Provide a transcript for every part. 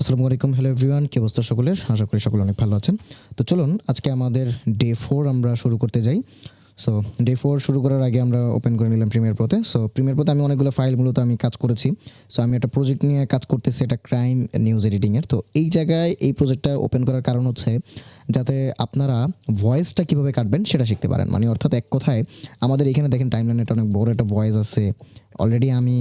আসসালামু আলাইকুম, hello everyone, কি অবস্থা সকলের? আশা করি সকলে অনেক ভালো আছেন। তো চলুন আজকে আমাদের ডে 4 আমরা শুরু করতে যাই। সো ডে 4 শুরু করার আগে আমরা ওপেন করে নিলাম প্রিমিয়ার প্রোতে। সো প্রিমিয়ার প্রোতে আমি অনেকগুলো ফাইল মূলত আমি কাজ করেছি। সো আমি একটা প্রজেক্ট নিয়ে কাজ করতেছি, এটা ক্রাইম নিউজ এডিটিংয়ের। তো এই জায়গায় এই প্রজেক্টটা ওপেন করার কারণ হচ্ছে যাতে আপনারা ভয়েসটা কীভাবে কাটবেন সেটা শিখতে পারেন। মানে অর্থাৎ এক কথায় আমাদের এখানে দেখেন টাইমলাইনে একটা অনেক বড় একটা ভয়েস আছে। অলরেডি আমি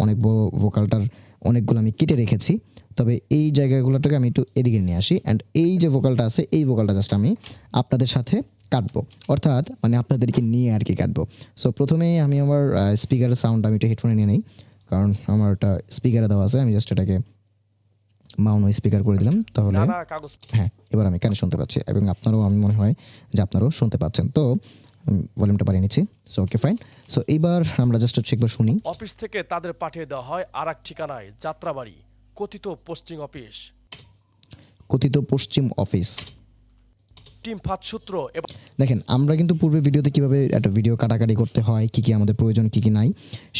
অনেক বড় ভোকালটার অনেকগুলো আমি কেটে রেখেছি। তবে এই জায়গাগুলোটাকে আমি একটু এদিকে নিয়ে আসি অ্যান্ড এই যে ভোকালটা আছে এই ভোকালটা জাস্ট আমি আপনাদের সাথে কাটবো, অর্থাৎ মানে আপনাদেরকে নিয়ে আর কি কাটবো। সো প্রথমেই আমি আমার স্পিকারের সাউন্ড আমি একটু হেডফোনে নিয়ে নিই, কারণ আমার একটা স্পিকারে দেওয়া আছে। আমি জাস্ট এটাকে মাউনো স্পিকার করে দিলাম, তাহলে হ্যাঁ এবার আমি কানে শুনতে পাচ্ছি এবং আপনারাও, আমি মনে হয় যে আপনারাও শুনতে পাচ্ছেন। তো ভলিউমটা বাড়িয়ে নিচ্ছি। So okay fine. সো এইবার আমরা জাস্ট হচ্ছে একবার শুনি। অফিস থেকে তাদের পাঠিয়ে দেওয়া হয় আরেক ঠিকানায়, যাত্রাবাড়ি, কথিত পশ্চিম অফিস। কথিত পশ্চিম অফিস। টিম ফাঁদ সূত্র দেখেন আমরা কিন্তু পূর্বের ভিডিওতে কীভাবে একটা ভিডিও কাটাকাটি করতে হয়, কী কী আমাদের প্রয়োজন, কী কী নাই,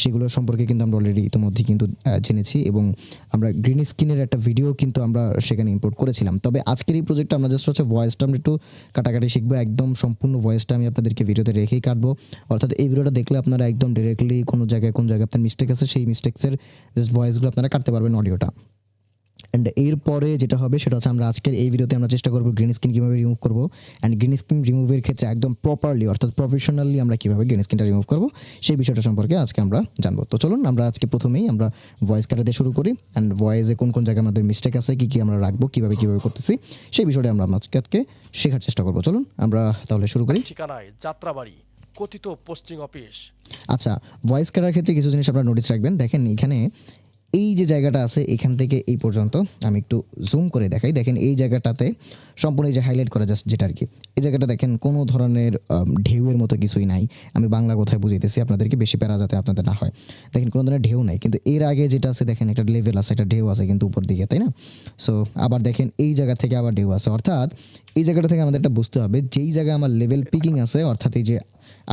সেগুলো সম্পর্কে কিন্তু আমরা অলরেডি ইতিমধ্যে কিন্তু জেনেছি এবং আমরা গ্রিন স্ক্রিনের একটা ভিডিও কিন্তু আমরা সেখানে ইম্পোর্ট করেছিলাম। তবে আজকের এই প্রজেক্টটা আমরা জাস্ট হচ্ছে ভয়েসটা আমরা একটু কাটাকাটি শিখবো। একদম সম্পূর্ণ ভয়েসটা আমি আপনাদেরকে ভিডিওতে রেখেই কাটবো, অর্থাৎ এই ভিডিওটা দেখলে আপনারা একদম ডিরেক্টলি কোনো জায়গায় কোন জায়গায় আপনার মিস্টেক আছে সেই মিস্টেক্সের জাস্ট ভয়েসগুলো আপনারা কাটতে পারবেন অডিওটা। অ্যান্ড এরপরে যেটা হবে সেটা হচ্ছে আমরা আজকের এই ভিডিওতে আমরা চেষ্টা করবো গ্রিন স্ক্রিন কীভাবে রিমুভ করবো, অ্যান্ড গ্রিন স্ক্রিন রিমুভের ক্ষেত্রে একদম প্রপারলি অর্থাৎ প্রফেশনালি আমরা কীভাবে গ্রিন স্ক্রিনটা রিমুভ করবো সেই বিষয়টা সম্পর্কে আজকে আমরা জানবো। তো চলুন আমরা আজকে প্রথমেই আমরা ভয়েস কাটাতে শুরু করি, অ্যান্ড ভয়েসে কোন কোন জায়গায় আমাদের মিস্টেক আছে, কী কী আমরা রাখবো, কীভাবে করতেছি সেই বিষয়টা আমরা আজকে শেখার চেষ্টা করবো। চলুন আমরা তাহলে শুরু করি। ঠিকানায়, যাত্রাবাড়ি, কথিত পশ্চিম অফিস। আচ্ছা, ভয়েস কাটার ক্ষেত্রে কিছু জিনিস আপনারা নোটিস রাখবেন। দেখেন এখানে এই যে জায়গাটা আছে এখান থেকে এই পর্যন্ত আমি একটু জুম করে দেখাই। দেখেন এই জায়গাটাতে সম্পূর্ণ এই যে হাইলাইট করা জাস্ট যেটা আর কি, এই জায়গাটা দেখেন কোনো ধরনের ঢেউয়ের মতো কিছুই নাই। আমি বাংলা কথায় বুঝাইতেছি আপনাদেরকে, বেশি প্যারা যাতে আপনাদের না হয়। দেখেন কোনো ধরনের ঢেউ নাই, কিন্তু এর আগে যেটা আছে দেখেন একটা লেভেল আছে, একটা ঢেউ আছে কিন্তু উপর দিকে, তাই না? সো আবার দেখেন এই জায়গা থেকে আবার ঢেউ আছে, অর্থাৎ এই জায়গাটা থেকে আমাদের একটা বুঝতে হবে যেই জায়গায় আমার লেভেল পিকিং আছে, অর্থাৎ এই যে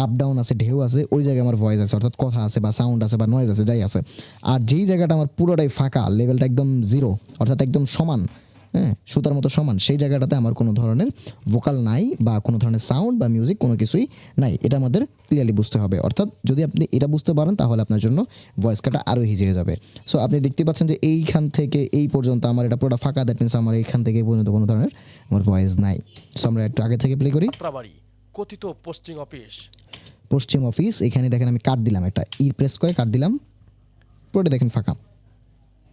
আপ ডাউন আছে, ঢেউ আছে, ওই জায়গায় আমার ভয়েস আছে, অর্থাৎ কথা আছে বা সাউন্ড আছে বা নয়েজ আছে, যাই আছে। আর যেই জায়গাটা আমার পুরোটাই ফাঁকা, লেভেলটা একদম জিরো, অর্থাৎ একদম সমান, হ্যাঁ সুতার মতো সমান, সেই জায়গাটাতে আমার কোনো ধরনের ভোকাল নাই বা কোনো ধরনের সাউন্ড বা মিউজিক কোনো কিছুই নাই। এটা আমাদের ক্লিয়ারলি বুঝতে হবে। অর্থাৎ যদি আপনি এটা বুঝতে পারেন তাহলে আপনার জন্য ভয়েস কাটা আরও ইজি হয়ে যাবে। সো আপনি দেখতে পাচ্ছেন যে এইখান থেকে এই পর্যন্ত আমার এটা পুরোটা ফাঁকা, দ্যাট মিনস আমার এইখান থেকে এই পর্যন্ত কোনো ধরনের আমার ভয়েস নাই। সো আমরা একটু আগে থেকে প্লে করি। যাত্রাবাড়ি, কথিত পশ্চিম অফিস। পশ্চিম অফিস, এখানে দেখেন আমি কাট দিলাম, একটা ই প্রেস করে কাট দিলাম, পুরোটা দেখেন ফাঁকা।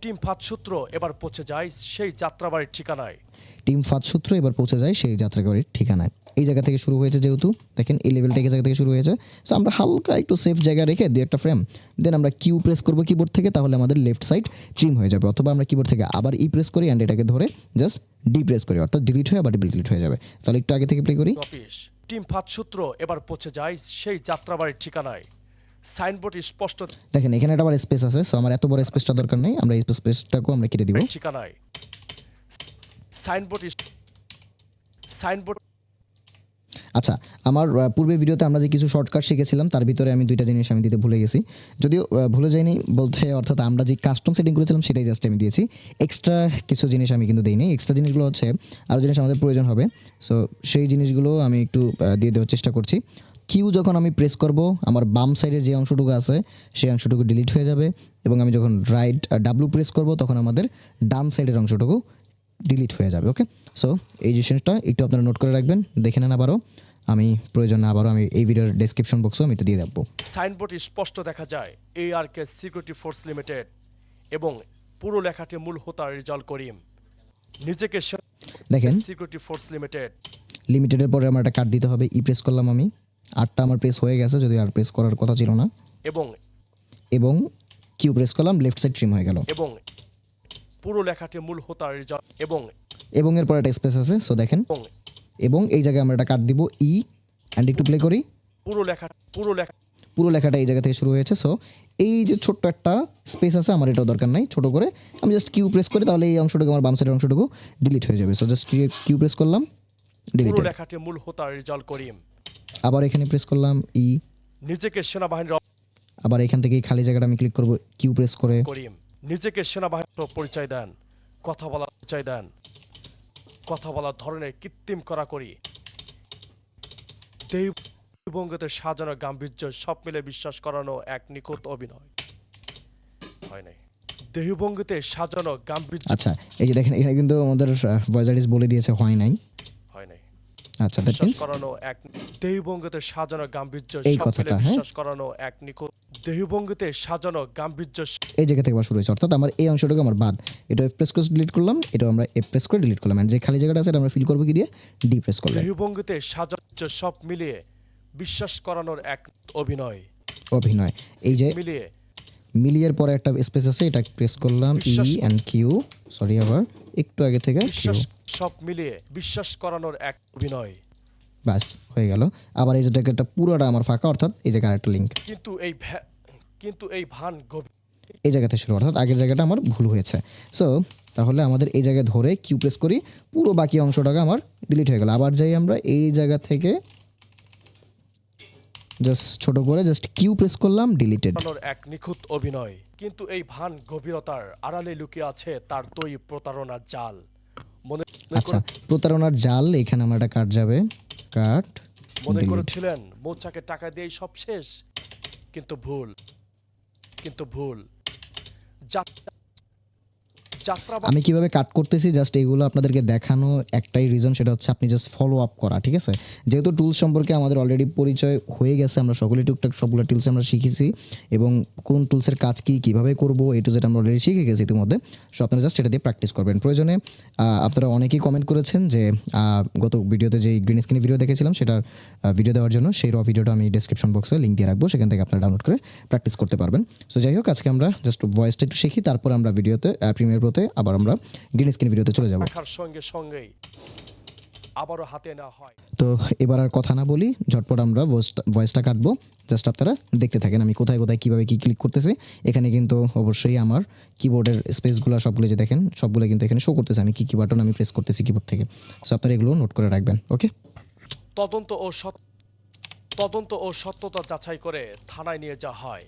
টিম ফাঁদ সূত্র এবার পৌঁছে যায় সেই যাত্রাবাড়ির ঠিকানায়। টিম ফাঁদ সূত্র এবার পৌঁছে যায় সেই যাত্রাবাড়ির ঠিকানায়। এই জায়গা থেকে শুরু হয়েছে, যেহেতু দেখেন এই লেভেলটা এই জায়গা থেকে শুরু হয়েছে। সো আমরা হালকা একটু সেফ জায়গা রেখে দুই একটা ফ্রেম দেন আমরা কিউ প্রেস করবো কিবোর্ড থেকে, তাহলে আমাদের লেফট সাইড ট্রিম হয়ে যাবে। অথবা আমরা কিবোর্ড থেকে আবার ই প্রেস করি অ্যান্ড এটাকে ধরে জাস্ট ডি প্রেস করি, অর্থাৎ ডিলিট হয়ে আবার ডিলিট হয়ে যাবে। তাহলে একটু আগে থেকে প্লে করি। অফিস, টিম ফাঁদ সূত্র এবার পৌঁছে যায় সেই যাত্রাবাড়ির ঠিকানায়। সাইনবোর্ড স্পষ্ট দেখেন এখানে একটা আবার স্পেস আছে। সো আমার এত বড় স্পেসটা দরকার নেই, আমরা এই স্পেসটাকেও আমরা কেটে দিব। ঠিকানায় সাইনবোর্ড। আচ্ছা, আমার পূর্বের ভিডিওতে আমরা যে কিছু শর্টকাট শিখেছিলাম তার ভিতরে আমি দুইটা জিনিস আমি দিতে ভুলে গেছি, যদিও ভুলে যাইনি বলতে, অর্থাৎ আমরা যে কাস্টম সেটিং করেছিলাম সেটাই জাস্ট আমি দিয়েছি। এক্সট্রা কিছু জিনিস আমি কিন্তু দিইনি। এক্সট্রা জিনিসগুলো হচ্ছে আরও জিনিস আমাদের প্রয়োজন হবে। সো সেই জিনিসগুলো আমি একটু দিয়ে দেওয়ার চেষ্টা করছি। কিউ যখন আমি প্রেস করব আমার বাম সাইডের যে অংশটুকু আছে সেই অংশটুকু ডিলিট হয়ে যাবে, এবং আমি যখন রাইট ডাব্লু প্রেস করব তখন আমাদের ডান সাইডের অংশটুকু ডিলিট হয়ে যাবে। ওকে, সো এই জিনিসটা একটু আপনারা নোট করে রাখবেন, দেখে নেন আবারও। আমি প্রয়োজন আবারও আমি এই ভিডিওর ডেসক্রিপশন বক্সও আমি এটা দিয়ে দেবো। সাইনবোর্ড স্পষ্ট দেখা যায় ARK সিকিউরিটি ফোর্স লিমিটেড, এবং পুরো লেখাটি মূল হোতা রিজাল করিম। নিজেকে দেখেন সিকিউরিটি ফোর্স লিমিটেড লিমিটেডের পরে আমার একটা কাট দিতে হবে। ই প্রেস করলাম আমি, আটটা আমার প্রেস হয়ে গেছে, যদি আর প্রেস করার কথা ছিল না, এবং কিউ প্রেস করলাম, লেফট সাইড ট্রিম হয়ে গেল, এবং পুরো লেখাটি মূল হোতা রিজাল, এবং এরপর একটা স্পেস আছে। সো দেখেন, এবং এই জায়গায় আমরা একটা কাট দিব ই অ্যান্ড একটু প্লে করি। পুরো লেখাটা এই জায়গা থেকে শুরু হয়েছে। সো এই যে ছোট্ট একটা স্পেস আছে আমার এটাও দরকার নাই, ছোট করে আমি জাস্ট কিউ প্রেস করি, তাহলে এই অংশটুকু আমার বাম সাইডের অংশটুকু ডিলিট হয়ে যাবে। সো জাস্ট কিউ প্রেস করলাম, ডিলিট, পুরো লেখাটি মূল হোতা রিজাল করিম। আবার এখানে প্রেস করলাম ই, নিজেকে সেনাবাহিনীর, আবার এখান থেকে খালি জায়গাটা আমি ক্লিক করব কিউ প্রেস করে করিম নিজেকে সেনাবাহিনীর পরিচয় দেন, কথা বলার চাই দেন, কথা বলার ধরনের কৃত্রিম কড়াকড়ি, দেহভঙ্গিতে সাজানো গাম্ভীর্য সব মিলে বিশ্বাস করানো এক নিখুঁত অভিনয়। হয় নাই। দেহভঙ্গিতে সাজানো গাম্ভীর্য আচ্ছা, এই যে দেখেন এখানে কিন্তু আমাদের ভয়েস আর্টিস্ট বলে দিয়েছে হয় নাই। হয় নাই। আচ্ছা, দ্যাট বিশ্বাস মিন্স করানো এক দেহভঙ্গিতে সাজানো গাম্ভীর্য এই সব মিলে কথাটা, হ্যাঁ? বিশ্বাস করানো এক নিখুঁত দেহভঙ্গিতে সাজানো গাম্ভীর্য এই জায়গা থেকে আবার শুরু হয়েছে, অর্থাৎ আমার এই অংশটুকু আমার বাদ। এটা প্রেস করে ডিলিট করলাম, এটা আমরা প্রেস করে ডিলিট করলাম, and যে খালি জায়গাটা আছে এটা আমরা ফিল করবো কি দিয়ে, ডি প্রেস করলে। দেহভঙ্গিতে সাজানো সব মিলিয়ে বিশ্বাস করানোর এক অভিনয়। অভিনয়, এই যে মিলিয়ে মিলিয়ের পরে একটা স্পেস আছে, এটা প্রেস করলাম, ই বিশ্বাস- অ্যান্ড কিউ, সরি আবার একটু আগে থেকে কিউ, বিশ্বাস সব মিলিয়ে বিশ্বাস করানোর এক অভিনয়। বাস হয়ে গেল। আবার এই যে জায়গাটা পুরোটা আমার ফাঁকা, অর্থাৎ এই জায়গার একটা লিঙ্ক, কিন্তু এই ভান গভীর এই জায়গা থেকে শুরু, অর্থাৎ আগের জায়গাটা আমার ভুল হয়েছে। সো তাহলে আমাদের এই জায়গায় ধরে কিউ প্রেস করি, পুরো বাকি অংশটাকে আমার ডিলিট হয়ে গেল। আবার যাই আমরা এই জায়গা থেকে জাস্ট ছোট করে জাস্ট কিউ প্রেস করলাম, ডিলিটেড। করানোর এক নিখুঁত অভিনয়। কিন্তু এই ভান গভীরতার আড়ালে লুকিয়ে আছে তার তৈরি প্রতারণার জাল। মনে আচ্ছা, প্রতারণার জাল, এখানে আমার একটা কাট যাবে, কাট মনে ডিলিট। করেছিলেন মৌচাকে টাকা দিয়েই সব শেষ, কিন্তু ভুল। যাত্রা আমি কিভাবে কাট করতেছি জাস্ট এইগুলো আপনাদেরকে দেখানো একটাই রিজন, সেটা হচ্ছে আপনি জাস্ট ফলো আপ করা, ঠিক আছে? যেহেতু টুলস সম্পর্কে আমাদের অলরেডি পরিচয় হয়ে গেছে, আমরা সকলে টুকটাক সবগুলো টুলস আমরা শিখেছি, এবং কোন টুলসের কাজ কী কীভাবে করবো এ টু জেড আমরা অলরেডি শিখে গেছি ইতিমধ্যে। সো আপনারা জাস্ট এটা দিয়ে প্র্যাকটিস করবেন। প্রয়োজনে আপনারা অনেকেই কমেন্ট করেছেন যে গত ভিডিওতে যে গ্রিন স্ক্রিন ভিডিও দেখেছিলাম সেটার ভিডিও দেওয়ার জন্য, সেই র ভিডিওটা আমি ডেসক্রিপশন বক্সে লিঙ্ক দিয়ে রাখবো, সেখান থেকে আপনারা ডাউনলোড করে প্র্যাকটিস করতে পারবেন। সো যাই হোক, আজকে আমরা জাস্ট ভয়েসটা একটু শিখি, তারপর আমরা ভিডিওতে প্রিমিয়ার প্রোতে আবার আমরা গ্রিন স্ক্রিন ভিডিওতে চলে যাব। রাখার সঙ্গে সঙ্গেই আবারও হাতে নেওয়া হয়। তো এবার আর কথা না বলি, ঝটপট আমরা ভয়েসটা কাটবো। জাস্ট আপনারা দেখতে থাকেন আমি কোথায় কোথায় কীভাবে কী ক্লিক করতেছি। এখানে কিন্তু অবশ্যই আমার কিবোর্ডের স্পেসগুলো সবগুলো যে দেখেন সবগুলো কিন্তু এখানে শো করতেছে, আমি কী কী বাটন আমি প্রেস করতেছি কিবোর্ড থেকে। সো আপনারা এগুলো নোট করে রাখবেন, ওকে? তদন্ত ও সত্যতা যাচাই করে থানায় নিয়ে যাওয়া হয়।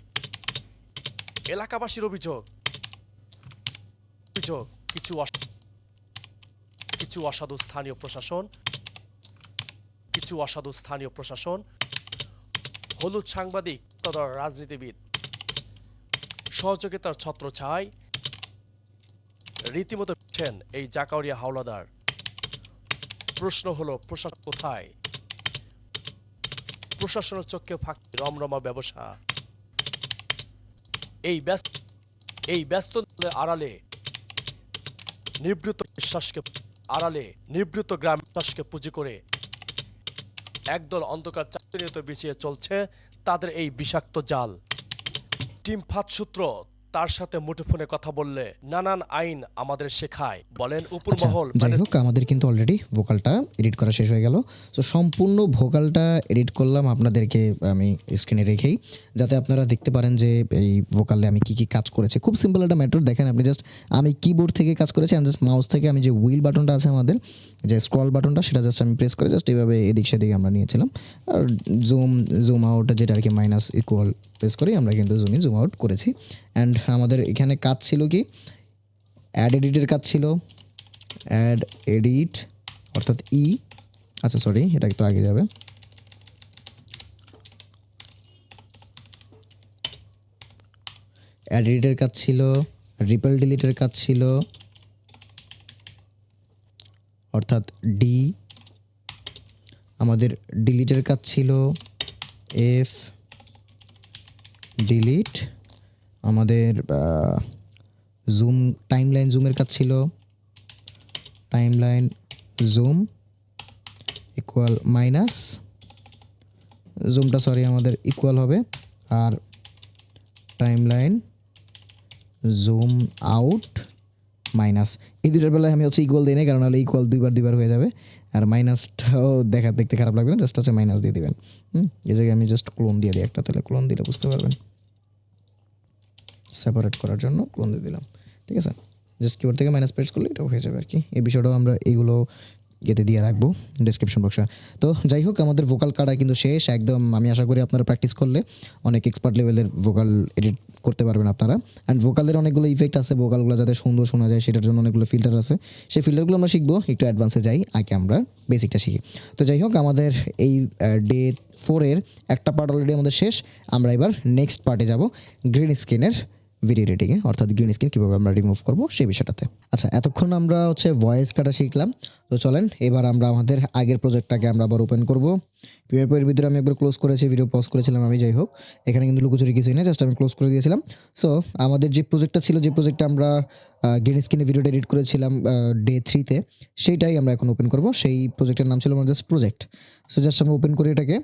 এলাকাবাসীর অভিযোগ কিছু অসাধু স্থানীয় প্রশাসন, হলুদ সাংবাদিক, রাজনীতিবিদ সহযোগিতার ছত্রছায়ায় রীতিমতো এই জাকারিয়া হাওলাদার। প্রশ্ন হলো, প্রশাসন কোথায়? প্রশাসনের চোখে ফাঁকি রমরমা ব্যবসা। এই ব্যস্ত আড়ালে নিবৃত গ্রাম বিশ্বাসকে পুঁজি করে একদল অন্ধকার চাকরিরত বিছিয়ে চলছে তাদের এই বিষাক্ত জাল। টিম ফাঁদ সূত্র তার সাথে মুঠোফোনে কথা বললে নানান আইন আমাদের শেখায়, বলেন উপর মহল। যাই হোক, আমাদের কিন্তু অলরেডি ভোকালটা এডিট করা শেষ হয়ে গেল। সো সম্পূর্ণ ভোকালটা এডিট করলাম আপনাদেরকে আমি স্ক্রিনে রেখেই, যাতে আপনারা দেখতে পারেন যে এই ভোকালে আমি কী কী কাজ করেছি। খুব সিম্পল একটা ম্যাটার, দেখেন আপনি জাস্ট আমি কিবোর্ড থেকে কাজ করেছি, আমি জাস্ট মাউস থেকে আমি যে হুইল বাটনটা আছে আমাদের যে স্ক্রল বাটনটা, সেটা জাস্ট আমি প্রেস করে জাস্ট এইভাবে এদিক সেদিকে আমরা নিয়েছিলাম। আর জুম আউট যেটা আর কি মাইনাস ইকুয়াল প্রেস করেই আমরা কিন্তু জুম আউট করেছি। অ্যান্ড আমাদের এখানে কাজ ছিল কি, অ্যাড এডিটের কাজ ছিল, অ্যাড এডিট অর্থাৎ আচ্ছা সরি, এটা একটু আগে যাবে। অ্যাড এডিটের কাজ ছিল, রিপেল ডিলিটের কাজ ছিল অর্থাৎ ডি, আমাদের ডিলিটের কাজ ছিল এফ ডিলিট, আমাদের টাইমলাইন জুমের কাজ ছিল টাইমলাইন জুম ইকুয়াল মাইনাস জুমটা সরি আমাদের ইকুয়াল হবে, আর টাইমলাইন জুম আউট মাইনাস, এই দুটার বেলায় আমি হচ্ছে ইকুয়াল দিই না, কারণ হলে ইকুয়াল দুইবার হয়ে যাবে, আর মাইনাসটাও দেখতে খারাপ লাগবে না, জাস্ট হচ্ছে মাইনাস দিয়ে দিবেন। এই জায়গায় আমি জাস্ট ক্লোন দিয়ে দিই একটা, তাহলে ক্লোন দিলে বুঝতে পারবেন, সেপারেট করার জন্য ক্লোন দিয়ে দিলাম, ঠিক আছে? জাস্ট কিবোর্ড থেকে মাইনাস প্রেস করলে এটাও হয়ে যাবে আর কি। এই বিষয়টাও আমরা এইগুলো ইয়েতে দিয়ে রাখবো ডেসক্রিপশন বক্সে। তো যাই হোক, আমাদের ভোকাল কাটা কিন্তু শেষ একদম। আমি আশা করি আপনারা প্র্যাকটিস করলে অনেক এক্সপার্ট লেভেলের ভোকাল এডিট করতে পারবেন আপনারা। অ্যান্ড ভোকালের অনেকগুলো ইফেক্ট আছে, ভোকালগুলো যাতে সুন্দর শোনা যায় সেটার জন্য অনেকগুলো ফিল্টার আছে। সেই ফিল্টারগুলো আমরা শিখবো, একটু অ্যাডভান্সে যাই, আগে আমরা বেসিকটা শিখি। তো যাই হোক, আমাদের এই ডে 4-এর একটা পার্ট অলরেডি আমাদের শেষ। আমরা এবার নেক্সট পার্টে যাব, গ্রিন স্ক্রিনের ভিডিও এডিটিংয়ে, অর্থাৎ গ্রিন স্ক্রিন কীভাবে আমরা রিমুভ করবো সেই বিষয়টাতে। আচ্ছা, এতক্ষণ আমরা ভয়েস কাটা শিখলাম। তো চলেন এবার আমরা আমাদের আগের প্রজেক্টটাকে আমরা আবার ওপেন করবো। প্রিপেয়ার ভিতরে আমি একবার ক্লোজ করেছি, ভিডিও পজ করেছিলাম আমি। যাই হোক, এখানে কিন্তু লুকোচুরি কিছুই না, জাস্ট আমি ক্লোজ করে দিয়েছিলাম। সো আমাদের যে প্রজেক্টটা ছিল, যে প্রজেক্টটা আমরা গ্রিন স্ক্রিনে ভিডিওটা এডিট করেছিলাম ডে 3-তে, সেইটাই আমরা এখন ওপেন করবো। সেই প্রজেক্টের নাম ছিল আমার জাস্ট প্রজেক্ট। সো জাস্ট আমরা ওপেন করি এটাকে,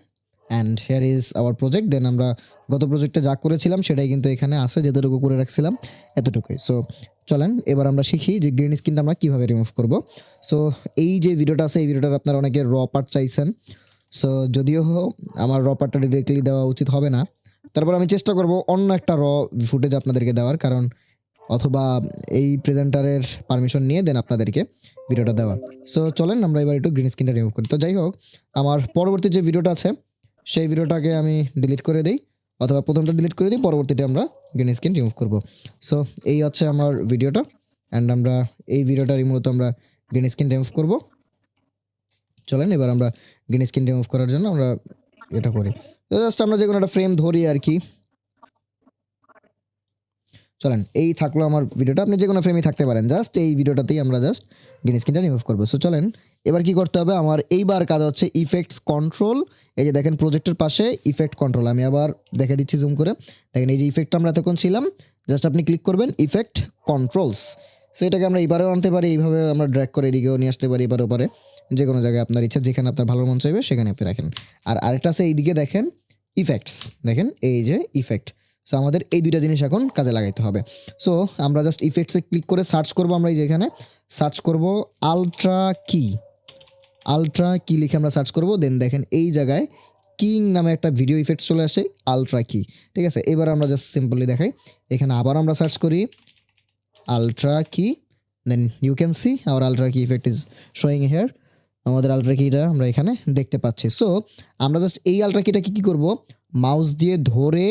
and here is our project. Then আমরা গত প্রজেক্টে যা করেছিলাম সেটাই কিন্তু এখানে আছে, যেতটুকু করে রাখছিলাম এতটুকুই। সো চলেন এবার আমরা শিখি যে গ্রিন স্ক্রিনটা আমরা কীভাবে রিমুভ করব। সো এই যে ভিডিওটা আছে, এই ভিডিওটার আপনারা অনেকে র পার্ট চাইছেন। সো যদিও আমার র পার্টটা ডিরেক্টলি দেওয়া উচিত হবে না, তারপর আমি চেষ্টা করব অন্য একটা র ফুটেজ আপনাদেরকে দেওয়ার, কারণ অথবা এই প্রেজেন্টারের পারমিশন নিয়ে দেন আপনাদেরকে ভিডিওটা দেওয়ার। সো চলেন আমরা এবার একটু গ্রিন স্ক্রিনটা রিমুভ করি। তো যাই হোক, আমার পরবর্তী যে ভিডিওটা আছে সেই ভিডিওটাকে আমি ডিলিট করে দিই, অথবা প্রথমটা ডিলিট করে দিই, পরবর্তীতে আমরা গ্রিন স্ক্রিন রিমুভ করব। সো এই হচ্ছে আমার ভিডিওটা, অ্যান্ড আমরা এই ভিডিওটা মূলত আমরা গ্রিন স্ক্রিন রিমুভ করব। চলেন এবার আমরা গ্রিন স্ক্রিন রিমুভ করার জন্য আমরা এটা করি। তো জাস্ট আমরা যে কোনো একটা ফ্রেম ধরি আর কি। চলেন, এই থাকলো আমার ভিডিওটা, আপনি যে কোনো ফ্রেমই থাকতে পারেন, জাস্ট এই ভিডিওটাতেই আমরা জাস্ট গ্রিন স্ক্রিনটা রিমুভ করবো। সো চলেন এবার কি করতে হবে, আমার এইবার কাজ হচ্ছে ইফেক্টস কন্ট্রোল। এই যে দেখেন প্রজেক্টের পাশে ইফেক্ট কন্ট্রোল, আমি আবার দেখে দিচ্ছি জুম করে। দেখেন এই যে ইফেক্টটা আমরা এতক্ষণ ছিলাম, জাস্ট আপনি ক্লিক করবেন ইফেক্ট কন্ট্রোলস। সো এটাকে আমরা এবারেও আনতে পারি, এইভাবে আমরা ড্র্যাগ করে এদিকেও নিয়ে আসতে পারি, এবারে ওপারে যে কোনো জায়গায় আপনার ইচ্ছা, যেখানে আপনার ভালো মন চাইবে সেখানে আপনি রাখেন। আর আরেকটা আছে এইদিকে দেখেন ইফেক্টস, দেখেন এই যে ইফেক্ট। সো আমাদের এই দুইটা জিনিস এখন কাজে লাগাইতে হবে। সো আমরা জাস্ট ইফেক্টসে ক্লিক করে সার্চ করব, আমরা এই যে এখানে সার্চ করব আলট্রা কি, আলট্রা কি লিখে আমরা সার্চ করব। দেন দেখেন এই জায়গায় কিং নামে একটা ভিডিও ইফেক্টস চলে আসে, আলট্রা কি। ঠিক আছে, এবার আমরা জাস্ট সিম্পলি দেখাই, এখানে আবার আমরা সার্চ করি ultra key, then you can see our ultra key effect is showing here. আমাদের আলট্রা কিটা আমরা এখানে দেখতে পাচ্ছি। সো আমরা জাস্ট এই আলট্রা কিটাকে কী করব, মাউস দিয়ে ধরে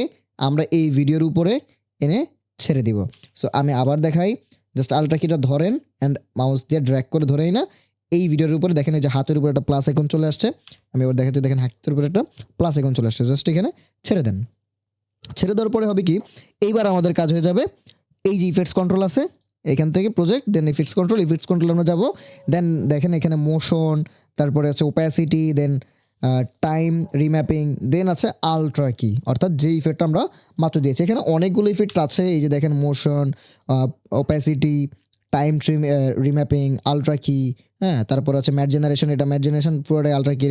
আমরা এই ভিডিওর উপরে এনে ছেড়ে দিব। সো আমি আবার দেখাই, জাস্ট আলট্রা কিটা ধরেন অ্যান্ড মাউস দিয়ে ড্র্যাগ করে ধরেই না এই ভিডিওর উপরে দেখেন এই যে হাতের উপরে একটা প্লাস আইকন চলে আসছে। আমি এবার দেখাচ্ছি, দেখেন হাতের উপরে একটা প্লাস আইকন চলে আসছে, জাস্ট এখানে ছেড়ে দেন। ছেড়ে দেওয়ার পরে হবে কি, এইবার আমাদের কাজ হয়ে যাবে, এই যে ইফেক্টস কন্ট্রোল আছে এখান থেকে প্রজেক্ট, দেন ইফেক্টস কন্ট্রোল আমরা যাব। দেন দেখেন এখানে মোশন, তারপরে হচ্ছে ওপ্যাসিটি, দেন টাইম রিম্যাপিং, দেন আছে আলট্রা কি, অর্থাৎ যে ইফেক্টটা আমরা মাত্র দিয়েছি। এখানে অনেকগুলো ইফেক্ট আছে, এই যে দেখেন মোশন, ওপ্যাসিটি, টাইম রিম্যাপিং, আলট্রা কি, হ্যাঁ, তারপর আছে ম্যাট জেনারেশন, এটা ম্যাট জেনারেশন পুরোটাই আলট্রা কি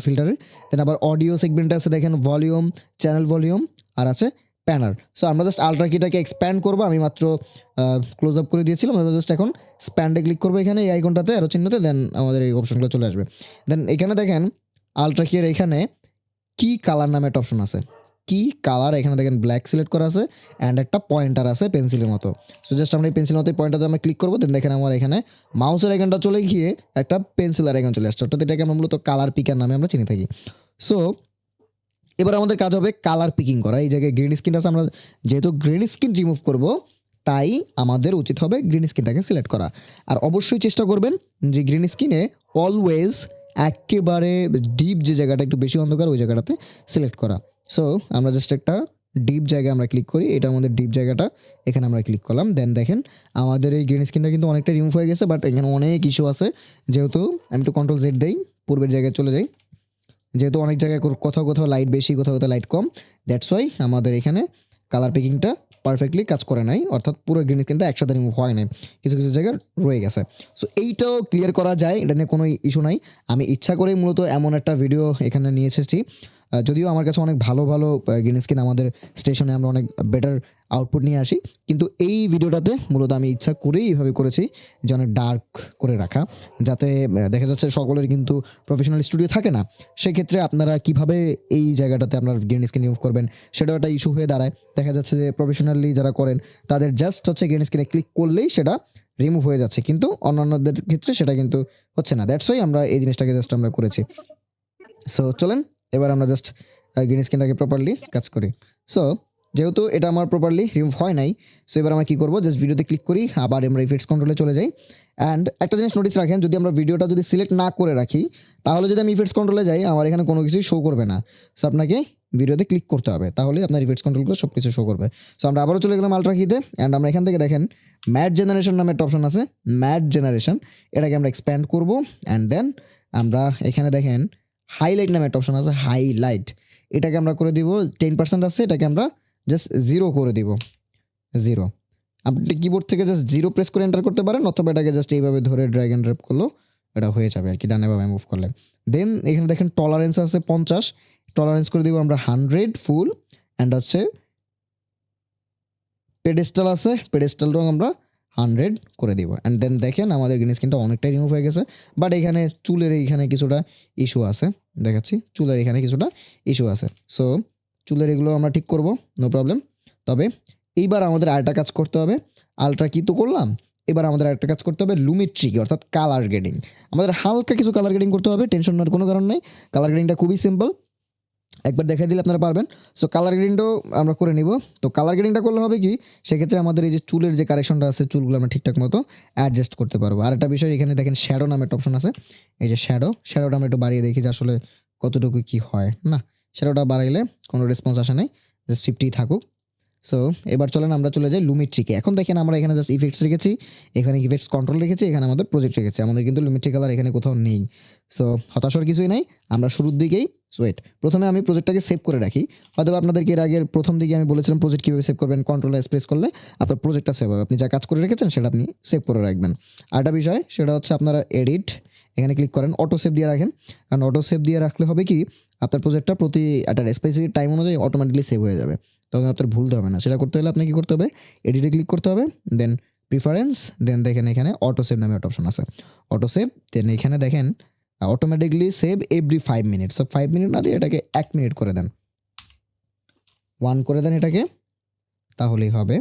ফিল্টারের। দেন আবার অডিও সেগমেন্ট আছে, দেখেন ভলিউম, চ্যানেল ভলিউম, আর আছে প্যানার। সো আমরা জাস্ট আলট্রা কিটাকে এক্সপ্যান্ড করবো, আমি মাত্র ক্লোজ আপ করে দিয়েছিলাম, আমরা জাস্ট এখন স্প্যান্ডে ক্লিক করবো এখানে এই আইকনটাতে আরও চিহ্নতে, দেন আমাদের এই অপশনগুলো চলে আসবে। দেন এখানে দেখেন আলট্রা কিয়ের এখানে কি কালার নামে একটা অপশন আছে, কি কালার, এখানে দেখেন ব্ল্যাক সিলেক্ট করা আছে অ্যান্ড একটা পয়েন্টার আছে পেন্সিলের মতো। সো জাস্ট আমরা এই পেন্সিলের মতো পয়েন্টারতে আমরা ক্লিক করবো, দেন দেখেন আমার এখানে মাউসের আইকনটা চলে গিয়ে একটা পেন্সিলের আইকন চলে আসছে, অর্থাৎ এটাকে আমরা মূলত কালার পিকার নামে আমরা চিনে থাকি। সো এবার আমাদের কাজ হবে কালার পিকিং করা। এই জায়গায় গ্রিন স্ক্রিন আছে, আমরা যেহেতু গ্রিন স্ক্রিন রিমুভ করব তাই আমাদের উচিত হবে গ্রিন স্ক্রিনটাকে সিলেক্ট করা। আর অবশ্যই চেষ্টা করবেন যে গ্রিন স্ক্রিনে অলওয়েজ একেবারে ডিপ যে জায়গাটা একটু বেশি অন্ধকার ওই জায়গাটাতে সিলেক্ট করা। সো আমরা জাস্ট একটা ডিপ জায়গায় আমরা ক্লিক করি, এটা আমাদের ডিপ জায়গাটা, এখানে আমরা ক্লিক করলাম। দেন দেখেন আমাদের এই গ্রিন স্ক্রিনটা কিন্তু অনেকটা রিমুভ হয়ে গেছে, বাট এখানে অনেক ইস্যু আছে। যেহেতু আমি একটু কন্ট্রোল জেড দেই, পূর্বের জায়গায় চলে যাই, যেহেতু অনেক জায়গায় কোথাও কোথাও লাইট বেশি, কোথাও কোথাও লাইট কম, দ্যাটস ওয়াই আমাদের এখানে কালার পিকিংটা পারফেক্টলি কাজ করে নাই, অর্থাৎ পুরো গ্রিন স্ক্রিনটা একসাথে রিমুভ হয় নাই, কিছু কিছু জায়গায় রয়ে গেছে। সো এইটাও ক্লিয়ার করা যায়, এটা নিয়ে কোনো ইস্যু নাই। আমি ইচ্ছা করেই মূলত এমন একটা ভিডিও এখানে নিয়ে এসেছি, যদিও আমার কাছে অনেক ভালো ভালো গ্রিন স্ক্রিন আমাদের স্টেশনে আমরা অনেক বেটার আউটপুট নিয়ে আসি, কিন্তু এই ভিডিওটাতে মূলত আমি ইচ্ছা করেই এইভাবে করেছি যে অনেক ডার্ক করে রাখা, যাতে দেখা যাচ্ছে সকলের কিন্তু প্রফেশনাল স্টুডিও থাকে না। সেক্ষেত্রে আপনারা কিভাবে এই জায়গাটাতে আপনার গ্রিন স্ক্রিন রিমুভ করবেন সেটাও একটা ইস্যু হয়ে দাঁড়ায়। দেখা যাচ্ছে যে প্রফেশনালি যারা করেন তাদের জাস্ট হচ্ছে গ্রিন স্ক্রিনে ক্লিক করলেই সেটা রিমুভ হয়ে যাচ্ছে, কিন্তু অন্যান্যদের ক্ষেত্রে সেটা কিন্তু হচ্ছে না। দ্যাটস ওয়াই আমরা এই জিনিসটাকে জাস্ট আমরা করেছি। সো চলেন এবার আমরা জাস্ট গ্রিন স্ক্রিনটাকে প্রপারলি কাজ করি। সো যেহেতু এটা আমার প্রপারলি রিমুভ হয় নাই, সো এবার আমরা কী করবো, জাস্ট ভিডিওতে ক্লিক করি, আবার আমরা ইফেক্টস কন্ট্রোলে চলে যাই। অ্যান্ড একটা জিনিস নোটিস রাখেন, যদি আমরা ভিডিওটা যদি সিলেক্ট না করে রাখি, তাহলে যদি আমি ইফেক্টস কন্ট্রোলে যাই আমার এখানে কোনো কিছুই শো করবে না। সো আপনাকে ভিডিওতে ক্লিক করতে হবে, তাহলে আপনার ইফেক্টস কন্ট্রোলগুলো সব কিছু শো করবে। সো আমরা আবারও চলে গেলাম আলট্রা কিতে, অ্যান্ড আমরা এখান থেকে দেখেন ম্যাট জেনারেশন নামে একটা অপশন আছে, ম্যাট জেনারেশন, এটাকে আমরা এক্সপ্যান্ড করবো। অ্যান্ড দেন আমরা এখানে দেখেন হাইলাইট নামে একটা অপশন আছে, হাইলাইট, এটাকে আমরা করে দিব 10% আছে, এটাকে আমরা জাস্ট 0 করে দিব, 0। আপনি কিবোর্ড থেকে জাস্ট 0 প্রেস করে এন্টার করতে পারেন, অথবা এটাকে জাস্ট এইভাবে ধরে ড্র্যাগ অ্যান্ড ড্রপ করলেও এটা হয়ে যাবে আর কি, ডানে বামে মুভ করলে। দেন এখানে দেখেন টলারেন্স আছে 50, টলারেন্স করে দিব আমরা 100 ফুল। অ্যান্ড হচ্ছে পেডেস্টাল আছে, পেডেস্টালটাও আমরা 100 করে দিব। অ্যান্ড দেন দেখেন আমাদের গ্রিন স্ক্রিনটা অনেকটাই রিমুভ হয়ে গেছে, বাট এখানে চুলের এইখানে কিছুটা ইস্যু আছে, দেখাচ্ছি চুলের এখানে কিছুটা ইস্যু আছে। সো চুলের এগুলো আমরা ঠিক করব, নো প্রবলেম। তবে এইবার আমাদের আরেকটা কাজ করতে হবে, আলট্রা কি তো করলাম, এবার আমাদের আরেকটা কাজ করতে হবে লুমিট্রিক, অর্থাৎ কালার গ্রেডিং। আমাদের হালকা কিছু কালার গ্রেডিং করতে হবে, টেনশন নেওয়ার কোনো কারণ নেই। কালার গ্রেডিংটা খুবই সিম্পল, একবার দেখাই দিলে আপনারা পারবেন। সো কালার গ্রেডিংটাও আমরা করে নিব। তো কালার গ্রেডিংটা করলে হবে কি, সেক্ষেত্রে আমাদের এই যে চুলের যে কারেকশনটা আছে, চুলগুলো আমরা ঠিকঠাক মতো অ্যাডজাস্ট করতে পারবো। আর একটা বিষয়, এখানে দেখেন শ্যাডো নামে একটা অপশন আছে, এই যে শ্যাডোটা আমরা একটু বাড়িয়ে দেখি যে আসলে কতটুকু কি হয়। না, শ্যাডোটা বাড়াইলে কোনো রেসপন্স আসে নাই, জাস্ট 50 থাকুক। সো এবার চলেন আমরা চলে যাই লুমিট্রিকে। এখন দেখেন আমরা এখানে জাস্ট ইফেক্টস রেখেছি, এখানে ইফেক্টস কন্ট্রোল রেখেছি, এখানে আমাদের প্রজেক্ট রেখেছি, আমাদের কিন্তু লুমিট্রি কালার এখানে কোথাও নেই। সো হতাশার কিছুই নাই, আমরা শুরুর দিকেই ওয়েট, প্রথমে আমি প্রজেক্টটাকে সেভ করে রাখি। হয়তো আপনাদেরকে এর আগের প্রথম দিকে আমি বলেছিলাম প্রজেক্ট কীভাবে সেভ করবেন, কন্ট্রোল প্রেস করলে আপনার প্রজেক্টটা সেভ হবে, আপনি যা কাজ করে রেখেছেন সেটা আপনি সেভ করে রাখবেন। আরেকটা বিষয় সেটা হচ্ছে আপনারা এডিট, এখানে ক্লিক করেন, অটো সেভ দিয়ে রাখেন, কারণ অটো সেভ দিয়ে রাখলে হবে কি, আপনার প্রজেক্টটা প্রতি একটা স্পেসিফিক টাইম অনুযায়ী অটোমেটিকলি সেভ হয়ে যাবে, তখন আপনার ভুলতে হবে না। সেটা করতে হলে আপনাকে কী করতে হবে, এডিটে ক্লিক করতে হবে, দেন প্রিফারেন্স, দেন দেখেন এখানে অটো সেভ নামে একটা অপশন আছে, অটো সেভ। দেন এখানে দেখেন automatically save every 5 minute. So 5 minute না দিয়ে এটাকে 1 মিনিট করে দেন, 1 করে দেন এটাকে, তাহলেই হবে।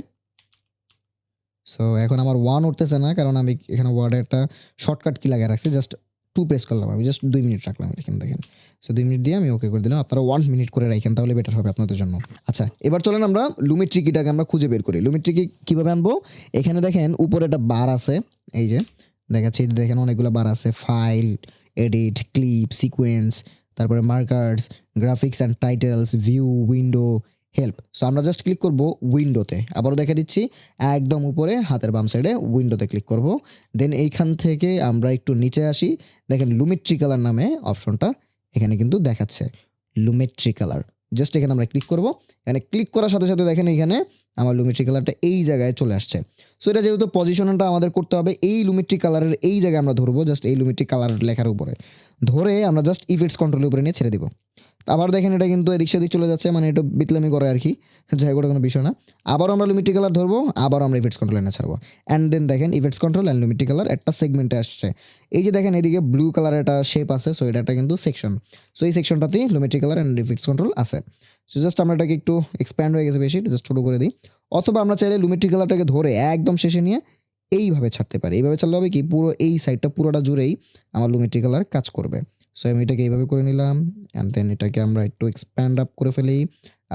সো এখন আমার 1 উঠতেছে না, কারণ আমি এখানে ওয়ার্ডে একটা শর্টকাট কি লাগিয়ে রাখছি, জাস্ট 2 প্রেস করলাম, আমি জাস্ট 2 মিনিট রাখলাম এখানে দেখেন। সো 2 মিনিট দিয়ে আমি ওকে করে দিলাম, আপনারা 1 মিনিট করে রাখেন, তাহলে বেটার হবে আপনাদের জন্য। আচ্ছা, এবার চলেন আমরা লুমিট্রি কিটাকে আমরা খুঁজে বের করি। লুমিট্রি কি কীভাবে আনবো, এখানে দেখেন উপরে একটা বার আছে, এই যে দেখাচ্ছি, দেখেন অনেকগুলো বার আছে, ফাইল, এডিট, ক্লিপ, সিকোয়েন্স, তারপরে markers, graphics and titles, view, window, help. So আমরা জাস্ট ক্লিক করব উইন্ডোতে, আবারও দেখে দিচ্ছি, একদম উপরে হাতের বাম সাইডে উইন্ডোতে ক্লিক করব। দেন এইখান থেকে আমরা একটু নিচে আসি, দেখেন লুমিট্রি কালার নামে অপশনটা এখানে কিন্তু দেখাচ্ছে, লুমিট্রি কালার, জাস্ট এখানে আমরা ক্লিক করব। এখানে ক্লিক করার সাথে সাথে দেখেন এইখানে আমার লুমিট্রি কালারটা এই জায়গায় চলে আসছে। সো এটা যেহেতু পজিশনটা আমাদের করতে হবে এই লুমিট্রি কালারের এই জায়গায় আমরা ধরবো, জাস্ট এই লুমিট্রি কালার লেখার উপরে ধরে আমরা জাস্ট ইফেক্টস কন্ট্রোলের উপরে নিয়ে ছেড়ে দিব। আবার দেখেন এটা কিন্তু এদিক সেদিক চলে যাচ্ছে, মানে এটা বিতলামি করে আর কি, যাই ওটা কোনো বিষয় না। আবারও আমরা লুমিট্রি কালার ধরবো, আবারও আমরা ইফেক্টস কন্ট্রোল এনে ছাড়বো। অ্যান্ড দেন দেখেন ইফেক্টস কন্ট্রোল অ্যান্ড লুমিট্রি কালার একটা সেগমেন্টে আসছে। এই যে দেখেন এদিকে ব্লু কালারের একটা শেপ আছে, সো এটা একটা কিন্তু সেকশন। সো এই সেকশনটাতেই লুমিট্রি কালার অ্যান্ড ইফেক্টস কন্ট্রোল আছে। সো জাস্ট আমরা এটাকে একটু এক্সপ্যান্ড হয়ে গেছে বেশি, জাস্ট ছোটো করে দিই। অথবা আমরা চাইলে লুমিট্রি কালারটাকে ধরে একদম শেষে নিয়ে এইভাবে ছাড়তে পারি। এইভাবে ছাড়লে হবে কি, পুরো এই সাইডটা পুরোটা জুড়েই আমার লুমিট্রি কালার কাজ করবে। সো আমি এটাকে এইভাবে করে নিলাম, অ্যান্ড দেন এটাকে আমরা একটু এক্সপ্যান্ড আপ করে ফেলি।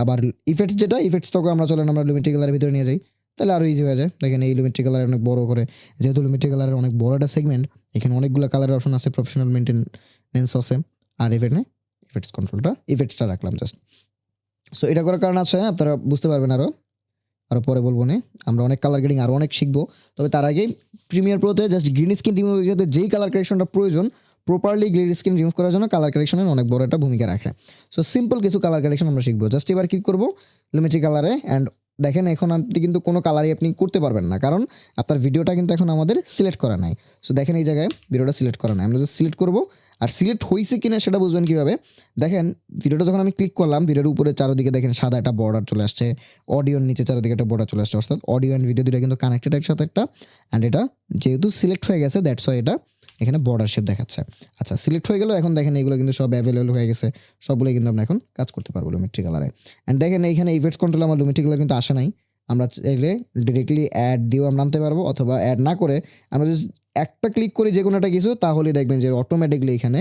আবার ইফেক্টস যেটা, ইফেক্টসটাকে আমরা চলেন আমরা লুমিট্রি কালারের ভিতরে নিয়ে যাই, তাহলে আরও ইজি হয়ে যায়। দেখেন এই লুমিট্রি কালার অনেক বড় করে, যেহেতু লুমিট্রি কালারের অনেক বড় একটা সেগমেন্ট, এখানে অনেকগুলো কালারের অপশন আছে, প্রফেশনাল মেনটেনেন্স আছে, আর এখানে ইফেক্টস কন্ট্রোলটা ইফেক্টসটা রাখলাম জাস্ট। সো এটা করার কারণ আছে, আপনারা বুঝতে পারবেন আরও পরে বলবো না, আমরা অনেক কালার গ্রেডিং আরও অনেক শিখবো। তবে তার আগে প্রিমিয়ার প্রোতে জাস্ট গ্রিন স্ক্রিন রিমুভ করতে যেই কালার কারেকশনটা প্রয়োজন, প্রপারলি গ্রিন স্ক্রিন রিমুভ করার জন্য কালার কারেকশনের অনেক বড় একটা ভূমিকা রাখে। সো সিম্পল কিছু কালার কারেকশন আমরা শিখবো। জাস্ট এবার ক্লিক করবো লুমিট্রি কালারে, অ্যান্ড দেখেন এখন আপনি কিন্তু কোনো কালারই আপনি করতে পারবেন না, কারণ আপনার ভিডিওটা কিন্তু এখন আমাদের সিলেক্ট করা নাই। সো দেখেন এই জায়গায় ভিডিওটা সিলেক্ট করা নাই, আমরা জাস্ট সিলেক্ট করবো। আর সিলেক্ট হয়েছে কিনা সেটা বুঝবেন কীভাবে, দেখেন ভিডিওটা যখন আমি ক্লিক করলাম, ভিডিওর উপরে চারোদিকে দেখেন সাদা একটা বর্ডার চলে আসছে, অডিওর নিচে চারোদিকে একটা বর্ডার চলে আসছে, অর্থাৎ অডিও অ্যান্ড ভিডিও দুটো কিন্তু কানেক্টেড একসাথে একটা। অ্যান্ড এটা যেহেতু সিলেক্ট হয়ে গেছে, দ্যাটস ওয়াই এটা এখানে বর্ডার শেপ দেখাচ্ছে। আচ্ছা, সিলেক্ট হয়ে গেল, এখন দেখেন এইগুলো কিন্তু সব অ্যাভেলেবল হয়ে গেছে, সবগুলোই কিন্তু আমরা এখন কাজ করতে পারবো লুমিট্রি কালারে। অ্যান্ড দেখেন এইখানে ইফেক্টস কন্ট্রোল আমার লুমিট্রি কালার কিন্তু আসে নাই, আমরা চাইলে ডিরেক্টলি অ্যাড দিয়েও আমরা আনতে পারবো, অথবা অ্যাড না করে আমরা জাস্ট একটা ক্লিক করি যে কোনো একটা কিছু, তাহলে দেখবেন যে অটোমেটিকলি এখানে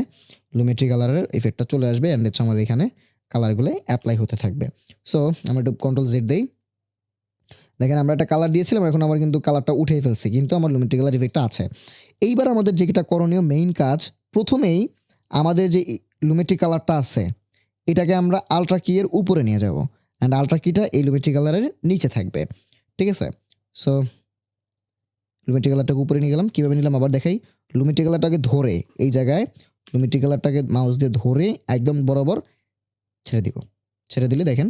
লুমেট্রি কালারের ইফেক্টটা চলে আসবে অ্যান্ড হচ্ছে আমার এখানে কালারগুলো অ্যাপ্লাই হতে থাকবে। সো আমরা একটু কন্ট্রোল জেড দিই, দেখেন আমরা একটা কালার দিয়েছিলাম, এখন আমার কিন্তু কালারটা উঠেই ফেলছি, কিন্তু আমার লুমেট্রি কালার ইফেক্টটা আছে। এইবার আমাদের যেটা করণীয় মেইন কাজ, প্রথমেই আমাদের যে লুমেট্রি কালারটা আছে এটাকে আমরা আলট্রা কি এর উপরে নিয়ে যাব, অ্যান্ড আলট্রা কিটা এই লুমেট্রি কালারের নিচে থাকবে, ঠিক আছে। সো লুমেট্রি কালারটাকে উপরে নিয়ে গেলাম, কীভাবে নিলাম আবার দেখাই। লুমেট্রি কালারটাকে ধরে এই জায়গায় লুমেট্রি কালারটাকে মাউস দিয়ে ধরে একদম বরাবর ছেড়ে দিব, ছেড়ে দিলে দেখেন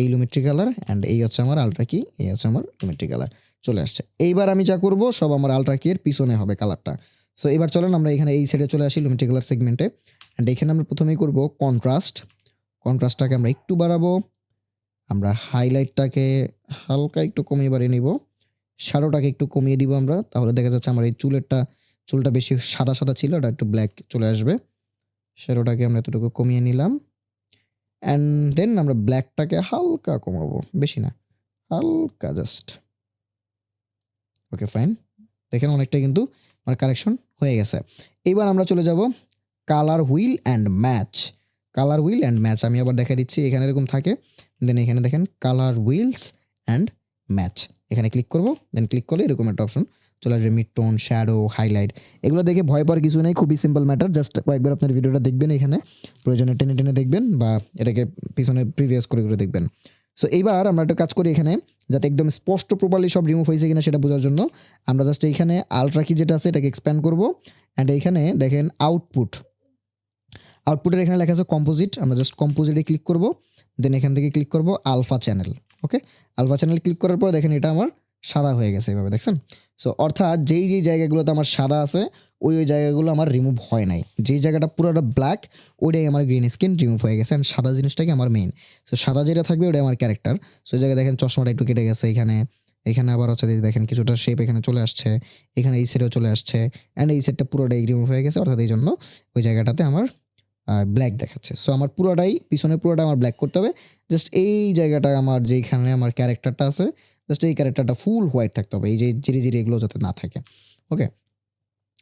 এই লুমেট্রি কালার অ্যান্ড এই হচ্ছে আমার আলট্রা কি, এই হচ্ছে আমার লুমেট্রি কালার চলে আসছে। এইবার আমি যা করব সব আমার আলট্রা কি এর পিছনে হবে কালারটা। সো এবার চলেন আমরা এখানে এই সাইডে চলে আসি লুমেট্রি কালার সেগমেন্টে, অ্যান্ড এখানে আমরা প্রথমেই করব কন্ট্রাস্ট। কন্ট্রাস্টটাকে আমরা একটু বাড়াবো, আমরা হাইলাইটটাকে হালকা একটু কমিয়ে বাড়িয়ে নিব, শ্যাডোটাকে একটু কমিয়ে দিব আমরা, তাহলে দেখা যাচ্ছে আমার এই চুলটা বেশি সাদা সাদা ছিল, ওটা একটু ব্ল্যাক চলে আসবে। শ্যাডোটাকে আমরা এতটুকু কমিয়ে নিলাম, অ্যান্ড দেন আমরা ব্ল্যাকটাকে হালকা কমাবো, বেশি না, হালকা জাস্ট। ওকে ফাইন, দেখেন অনেকটা কিন্তু আমার কারেকশন হয়ে গেছে। এবার আমরা চলে যাব colour wheel and match. Colour wheel and match আমি আবার দেখা দিচ্ছি, এখানে এরকম থাকে, দেন এখানে দেখেন কালার হুইলস অ্যান্ড ম্যাচ, এখানে ক্লিক করব, দেন ক্লিক করলে এরকম একটা অপশন চলে আসবে, মিড টোন, শ্যাডো, হাইলাইট। এগুলো দেখে ভয় পাওয়ার কিছু নেই, খুবই সিম্পল ম্যাটার, জাস্ট কয়েকবার আপনার ভিডিওটা দেখবেন, এখানে প্রয়োজনে টেনে টেনে দেখবেন বা এটাকে পিছনে প্রিভিয়াস করে করে দেখবেন। সো এইবার আমরা একটা কাজ করি, এখানে যাতে একদম স্পষ্ট প্রপারলি সব রিমুভ হয়েছে কিনা সেটা বোঝার জন্য আমরা জাস্ট এইখানে আলট্রা কি যেটা আছে এটাকে এক্সপ্যান্ড করব, অ্যান্ড এইখানে দেখেন আউটপুটের এখানে লেখা আছে কম্পোজিট, আমরা জাস্ট কম্পোজিটে ক্লিক করব, দেন এখান থেকে ক্লিক করব আলফা চ্যানেল। ওকে, আলফা চ্যানেল ক্লিক করার পর দেখেন এটা আমার সাদা হয়ে গেছে, এইভাবে দেখছেন। সো অর্থাৎ যেই জায়গাগুলোতে আমার সাদা আছে ওই জায়গাগুলো আমার রিমুভ হয় নাই, যেই জায়গাটা পুরোটা ব্ল্যাক ওইটাই আমার গ্রিন স্ক্রিন রিমুভ হয়ে গেছে, অ্যান্ড সাদা জিনিসটাকে আমার মেইন। সো সাদা যেটা থাকবে ওটাই আমার ক্যারেক্টার। সো ওই জায়গায় দেখেন চশমাটা একটু কেটে গেছে, এখানে আবার হচ্ছে দেখেন কিছুটা শেপ এখানে চলে আসছে, এখানে এই সাইডেও চলে আসছে, অ্যান্ড এই সাইডটা পুরোটাই রিমুভ হয়ে গেছে, অর্থাৎ এই জন্য ওই জায়গাটাতে আমার ব্ল্যাক দেখাচ্ছে। সো আমার পিছনের পুরোটা আমার ব্ল্যাক করতে হবে, জাস্ট এই জায়গাটা আমার যেইখানে আমার ক্যারেক্টারটা আছে জাস্ট এই ক্যারেক্টারটা ফুল হোয়াইট থাকতে হবে, এই যে জিরি এগুলো যাতে না থাকে। ওকে,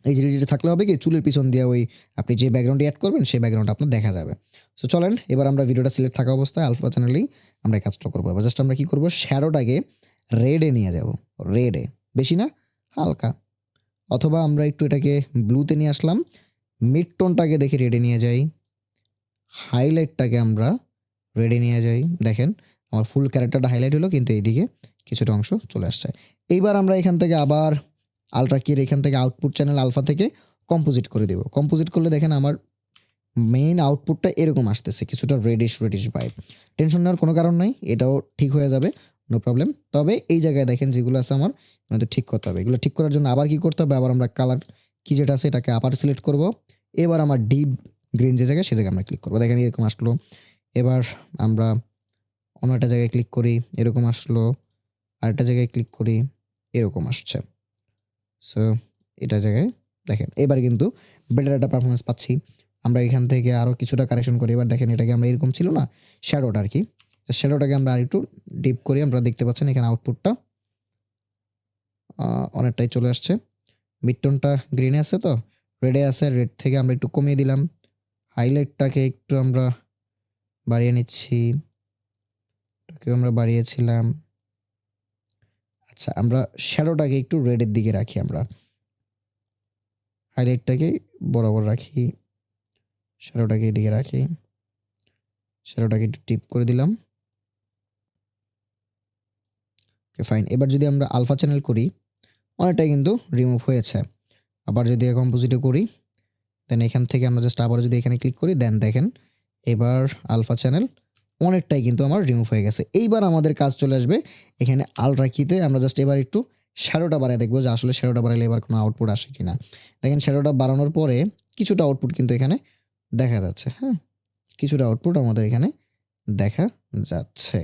এই জিরি থাকলে হবে কি চুলের পিছন দিয়ে ওই আপনি যে ব্যাকগ্রাউন্ডে অ্যাড করবেন সেই ব্যাকগ্রাউন্ড আপনার দেখা যাবে। সো চলেন এবার আমরা ভিডিওটা সিলেক্ট থাকা অবস্থায় আলফা চ্যানেলেই আমরা এই কাজটা করবো। এবার জাস্ট আমরা কী করবো, শ্যাডোটাকে রেডে নিয়ে যাব, রেডে, বেশি না হালকা, অথবা আমরা একটু এটাকে ব্লুতে নিয়ে আসলাম, মিড টোনটাকে দেখে রেডে নিয়ে যাই, হাইলাইটটাকে আমরা রেডে নিয়ে যাই, দেখেন আমার ফুল ক্যারেক্টারটা হাইলাইট হলো কিন্তু এইদিকে কিছুটা অংশ চলে আসছে। এইবার আমরা এখান থেকে আবার আলট্রা কির এখান থেকে আউটপুট চ্যানেল আলফা থেকে কম্পোজিট করে দেব। কম্পোজিট করলে দেখেন আমার মেইন আউটপুটটা এরকম আসতেছে, কিছুটা রেডিশ ভাইব। টেনশন নেওয়ার কোনো কারণ নাই, এটাও ঠিক হয়ে যাবে, নো প্রবলেম। তবে এই জায়গায় দেখেন যেগুলো আছে আমার মানে ঠিক করতে হবে, এগুলো ঠিক করার জন্য আবার কি করতে হবে, আবার আমরা কালার কি যেটা আছে এটাকে আবার সিলেক্ট করব। এবার আমার ডিপ গ্রিন যে জায়গায় সে জায়গায় আমরা ক্লিক করবো, দেখেন এরকম আসলো। এবার আমরা অন্য একটা জায়গায় ক্লিক করি, এরকম আসলো, আরেকটা জায়গায় ক্লিক করি, এরকম আসছে। সো এটা জায়গায় দেখেন এবার কিন্তু বেটার একটা পারফরমেন্স পাচ্ছি। আমরা এখান থেকে আরও কিছুটা কারেকশন করি, এবার দেখেন এটাকে আমরা এরকম ছিল না শ্যাডোটা আর কি, শ্যাডোটাকে আমরা আরেকটু ডিপ করি, আমরা দেখতে পাচ্ছেন এখানে আউটপুটটা অনেকটাই চলে আসছে। মিডটোনটা গ্রিনে আছে, তো রেডে আছে, রেড থেকে আমরা একটু কমিয়ে দিলাম, হাইলাইটটাকে একটু আমরা বাড়িয়ে নিচ্ছি, এটাকেও আমরা বাড়িয়েছিলাম। আচ্ছা, আমরা শ্যাডোটাকে একটু রেডের দিকে রাখি, আমরা হাইলাইটটাকে বরাবর রাখি, শ্যাডোটাকে এদিকে রাখি, শ্যাডোটাকে একটু টিপ করে দিলাম। ওকে ফাইন, এবার যদি আমরা আলফা চ্যানেল করি অনেকটাই কিন্তু রিমুভ হয়েছে। আবার যদি কম্পোজিটে করি দেন এখান থেকে আমরা জাস্ট আবার যদি এখানে ক্লিক করি দেন দেখেন এবার আলফা চ্যানেল অনেকটাই কিন্তু আমার রিমুভ হয়ে গেছে। এইবার আমাদের কাজ চলে আসবে এখানে আলট্রা কিতে আমরা জাস্ট এবার একটু শ্যাডোটা বাড়ায় দেখবো যে আসলে শ্যাডোটা বাড়ালে এবার কোনো আউটপুট আসে কিনা। দেখেন শ্যাডোটা বাড়ানোর পরে কিছুটা আউটপুট কিন্তু এখানে দেখা যাচ্ছে, হ্যাঁ কিছুটা আউটপুট আমাদের এখানে দেখা যাচ্ছে।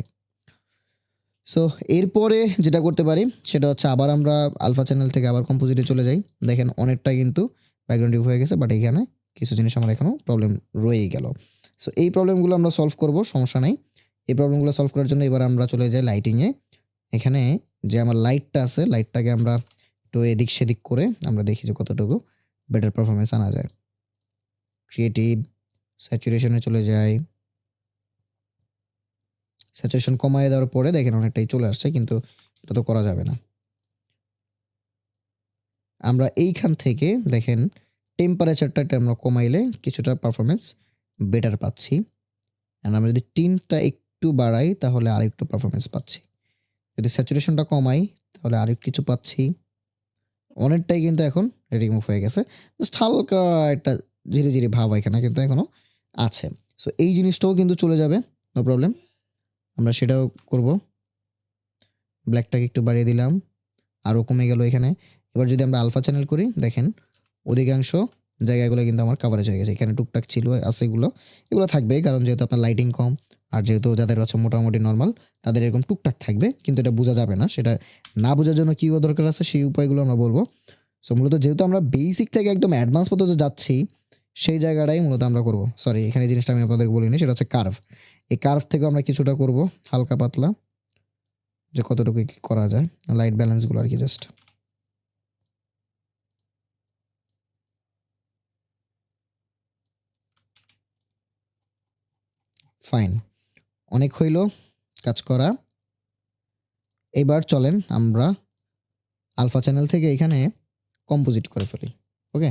সো এরপরে যেটা করতে পারি সেটা হচ্ছে আবার আমরা আলফা চ্যানেল থেকে আবার কম্পোজিটে চলে যাই, দেখেন অনেকটা কিন্তু ব্যাকগ্রাউন্ড রিমুভ হয়ে গেছে, বাট এখানে কিছু জিনিস আমার এখনও প্রবলেম রয়েই গেল। সো এই প্রবলেমগুলো আমরা সলভ করব, সমস্যা নাই। এই প্রবলেমগুলো সলভ করার জন্য এবার আমরা চলে যাই লাইটিংয়ে, এখানে যে আমার লাইটটা আছে লাইটটাকে আমরা একটু এদিক সেদিক করে আমরা দেখি যে কতটুকু বেটার পারফরমেন্স আনা যায়। ক্রিয়েটিভ স্যাচুরেশনে চলে যায়। স্যাচুরেশন কমায় দেওয়ার পরে দেখেন অনেকটাই চলে আসছে, কিন্তু এটা তো করা যাবে না। আমরা এইখান থেকে দেখেন টেম্পারেচারটা আমরা কমাইলে কিছুটা পারফরমেন্স বেটার পাচ্ছি। অ্যান্ড আমরা যদি টিনটা একটু বাড়াই তাহলে আরেকটু পারফরমেন্স পাচ্ছি। যদি স্যাচুরেশনটা কমাই তাহলে আরেক কিছু পাচ্ছি। অনেকটাই কিন্তু এখন রিমুভ হয়ে গেছে। জাস্ট হালকা একটা ধীরে ধীরে ভাব এখানে কিন্তু এখনও আছে। সো এই জিনিসটাও কিন্তু চলে যাবে, নো প্রবলেম। আমরা সেটাও করব। ব্ল্যাকটাকে একটু বাড়িয়ে দিলাম, আরও কমে গেল এখানে। এবার যদি আমরা আলফা চ্যানেল করি দেখেন অধিকাংশ জায়গাগুলো কিন্তু আমার কাভারেজ হয়ে গেছে। এখানে টুকটাক ছিল আছে, এগুলো থাকবে, কারণ যেহেতু আপনার লাইটিং কম আর যেহেতু যাদের হচ্ছে মোটামুটি নর্মাল তাদের এরকম টুকটাক থাকবে, কিন্তু এটা বোঝা যাবে না। সেটা না বোঝার জন্য কী দরকার আছে সেই উপায়গুলো আমরা বলবো। সো মূলত যেহেতু আমরা বেসিক থেকে একদম অ্যাডভান্স পর্যন্ত যাচ্ছি সেই জায়গাটাই মূলত আমরা করব। সরি, এখানে জিনিসটা আমি আপনাদেরকে বলিনি, সেটা হচ্ছে কার্ভ। এই কার্ভ থেকে আমরা কিছুটা করব হালকা পাতলা, যে কতটুকু কী করা যায়, লাইট ব্যালেন্সগুলো আর কি জাস্ট। ফাইন, অনেক হইল কাজ করা। এবার চলেন আমরা আলফা চ্যানেল থেকে এখানে কম্পোজিট করে ফেলি। ওকে,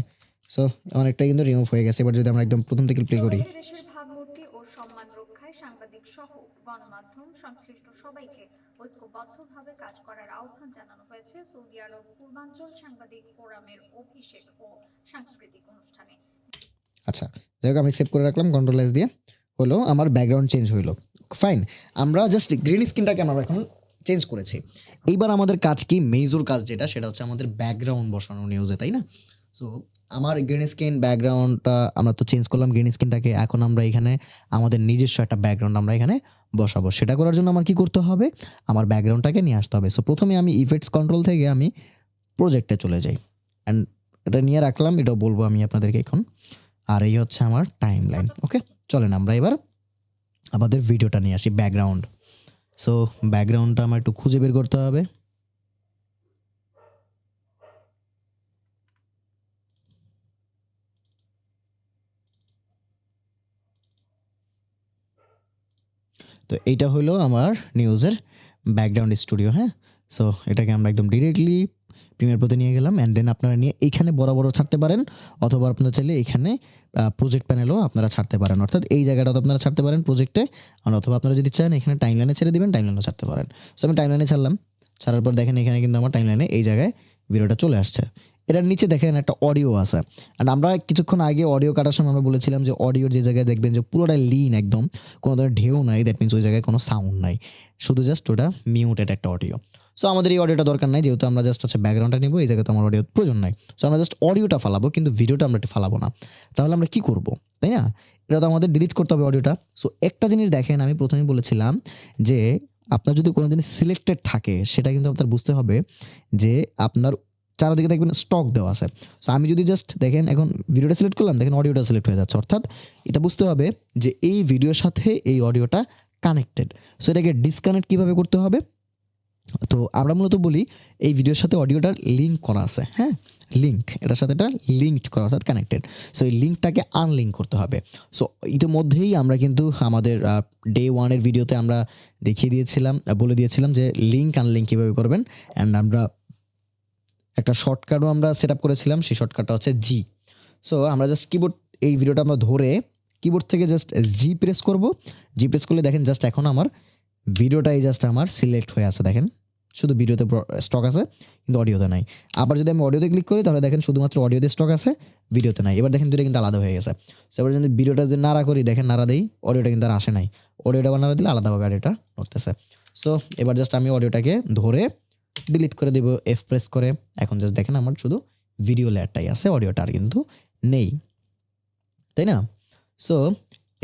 সো অনেকটা কিন্তু রিমুভ হয়ে গেছে। এবার যদি আমরা একদম প্রথম থেকে প্লে করি, দেশের ভাবমূর্তি ও সম্মান রক্ষায় সাংবাদিক সহ গণমাধ্যম সংশ্লিষ্ট সবাইকে ঐক্যবদ্ধভাবে কাজ করার আহ্বান জানানো হয়েছে সৌদি আরব পূর্বাঞ্চল সাংবাদিক ফোরামের অভিষেক ও সাংস্কৃতিক অনুষ্ঠানে। আচ্ছা যাই হোক, আমি সেভ করে রাখলাম কন্ট্রোল এস দিয়ে। হলো আমার ব্যাকগ্রাউন্ড চেঞ্জ হইলো। ফাইন, আমরা জাস্ট গ্রিন স্ক্রিনটাকে আমরা এখন চেঞ্জ করেছি। এইবার আমাদের কাজ কি, মেজর কাজ যেটা, সেটা হচ্ছে আমাদের ব্যাকগ্রাউন্ড বসানো নিউজে, তাই না? সো আমার গ্রিন স্ক্রিন ব্যাকগ্রাউন্ডটা আমরা তো চেঞ্জ করলাম গ্রিন স্ক্রিনটাকে। এখন আমরা এখানে আমাদের নিজস্ব একটা ব্যাকগ্রাউন্ড আমরা এখানে বসাবো। সেটা করার জন্য আমার কি করতে হবে, আমার ব্যাকগ্রাউন্ডটাকে নিয়ে আসতে হবে। সো প্রথমে আমি ইফেক্টস কন্ট্রোল থেকে আমি প্রজেক্টে চলে যাই, অ্যান্ড এটা নিয়ে রাখলাম, এটাও বলবো আমি আপনাদেরকে এখন। আর এই হচ্ছে আমার টাইম লাইন। ওকে, চলেন আমরা এবার আমাদের ভিডিওটা নিয়ে আসি, ব্যাকগ্রাউন্ড। সো ব্যাকগ্রাউন্ডটা আমার একটু খুঁজে বের করতে হবে। তো এইটা হলো আমার নিউজের ব্যাকগ্রাউন্ড স্টুডিও। হ্যাঁ, সো এটাকে আমরা একদম ডিরেক্টলি প্রিমিয়ার প্রোতে নিয়ে গেলাম, অ্যান্ড দেন আপনারা নিয়ে এইখানে বড় বড় ছাড়তে পারেন, অথবা আপনারা চাইলে এখানে প্রজেক্ট প্যানেলও আপনারা ছাড়তে পারেন, অর্থাৎ এই জায়গাটাও আপনারা ছাড়তে পারেন প্রজেক্টে, আর অথবা আপনারা যদি চান এখানে টাইমলাইনে ছেড়ে দিবেন, টাইমলাইনও ছাড়তে পারেন। সো আমি টাইমলাইনে ছাড়লাম, ছাড়ার পর দেখেন এখানে কিন্তু আমার টাইমলাইনে এই জায়গায় ভিডিওটা চলে আসছে। এটার নিচে দেখেন একটা অডিও আছে, অ্যান্ড আমরা কিছুক্ষণ আগে অডিও কাটার সময় আমরা বলেছিলাম যে অডিওর যে জায়গায় দেখবেন যে পুরোটাই লিন, একদম কোনো ধরনের ঢেউ নাই, দ্যাট মিনস ওই জায়গায় কোনো সাউন্ড নাই, শুধু জাস্ট ওটা মিউটেড একটা অডিও। সো আমাদের এই অডিওটা দরকার নাই, যেহেতু আমরা জাস্ট হচ্ছে ব্যাকগ্রাউন্ডটা নিব, এই জায়গাতে আমার অডিও প্রয়োজন নাই। সো আমরা জাস্ট অডিওটা ফালাবো, কিন্তু ভিডিওটা আমরা একটু ফালাবো না। তাহলে আমরা কি করব, তাই না? এটা তো আমাদের ডিলিট করতে হবে অডিওটা। সো একটা জিনিস দেখেন, আমি প্রথমেই বলেছিলাম যে আপনার যদি কোনো জিনিস সিলেক্টেড থাকে সেটা কিন্তু আপনার বুঝতে হবে যে আপনার চারদিকে দেখবেন স্টক দেওয়া আছে। সো আমি যদি জাস্ট দেখেন এখন ভিডিওটা সিলেক্ট করলাম, দেখেন অডিওটা সিলেক্ট হয়ে যাচ্ছে, অর্থাৎ এটা বুঝতে হবে যে এই ভিডিওর সাথে এই অডিওটা কানেক্টেড। সো এটাকে ডিসকানেক্ট কীভাবে করতে হবে, তো আমরা মূলত বলি এই ভিডিওর সাথে অডিওটার লিঙ্ক করা আছে। হ্যাঁ, লিঙ্ক, এটার সাথে এটা লিঙ্কড করা, অর্থাৎ কানেক্টেড। সো এই লিঙ্কটাকে আনলিঙ্ক করতে হবে। সো ইতিমধ্যেই আমরা কিন্তু আমাদের ডে 1-এর ভিডিওতে আমরা দেখিয়ে দিয়েছিলাম, বলে দিয়েছিলাম যে লিঙ্ক আনলিঙ্ক কীভাবে করবেন, অ্যান্ড আমরা একটা শর্টকাটও আমরা সেট আপ করেছিলাম, সেই শর্টকাটটা হচ্ছে জি। সো আমরা জাস্ট কিবোর্ড, এই ভিডিওটা আমরা ধরে কিবোর্ড থেকে জাস্ট জি প্রেস করব। জি প্রেস করলে দেখেন জাস্ট এখন আমার ভিডিওটাই জাস্ট আমার সিলেক্ট হয়ে আছে। দেখেন শুধু ভিডিওতে স্টক আছে কিন্তু অডিওতে নাই। আবার যদি আমি অডিওতে ক্লিক করি তাহলে দেখেন শুধুমাত্র অডিওতে স্টক আছে, ভিডিওতে নাই। এবার দেখেন দুটো কিন্তু আলাদা হয়ে গেছে। সো এবার যদি ভিডিওটা যদি নাড়া করি, দেখেন নাড়া দেই, অডিওটা কিন্তু আর আসে নাই। অডিওটা আবার নাড়া দিলে আলাদাভাবে অডিওটা নড়তেছে। সো এবার জাস্ট আমি অডিওটাকে ধরে ডিলিট করে দেব এফ প্রেস করে। এখন জাস্ট দেখেন আমার শুধু ভিডিও লেয়ারটাই আছে, অডিওটা আর কিন্তু নেই, তাই না? সো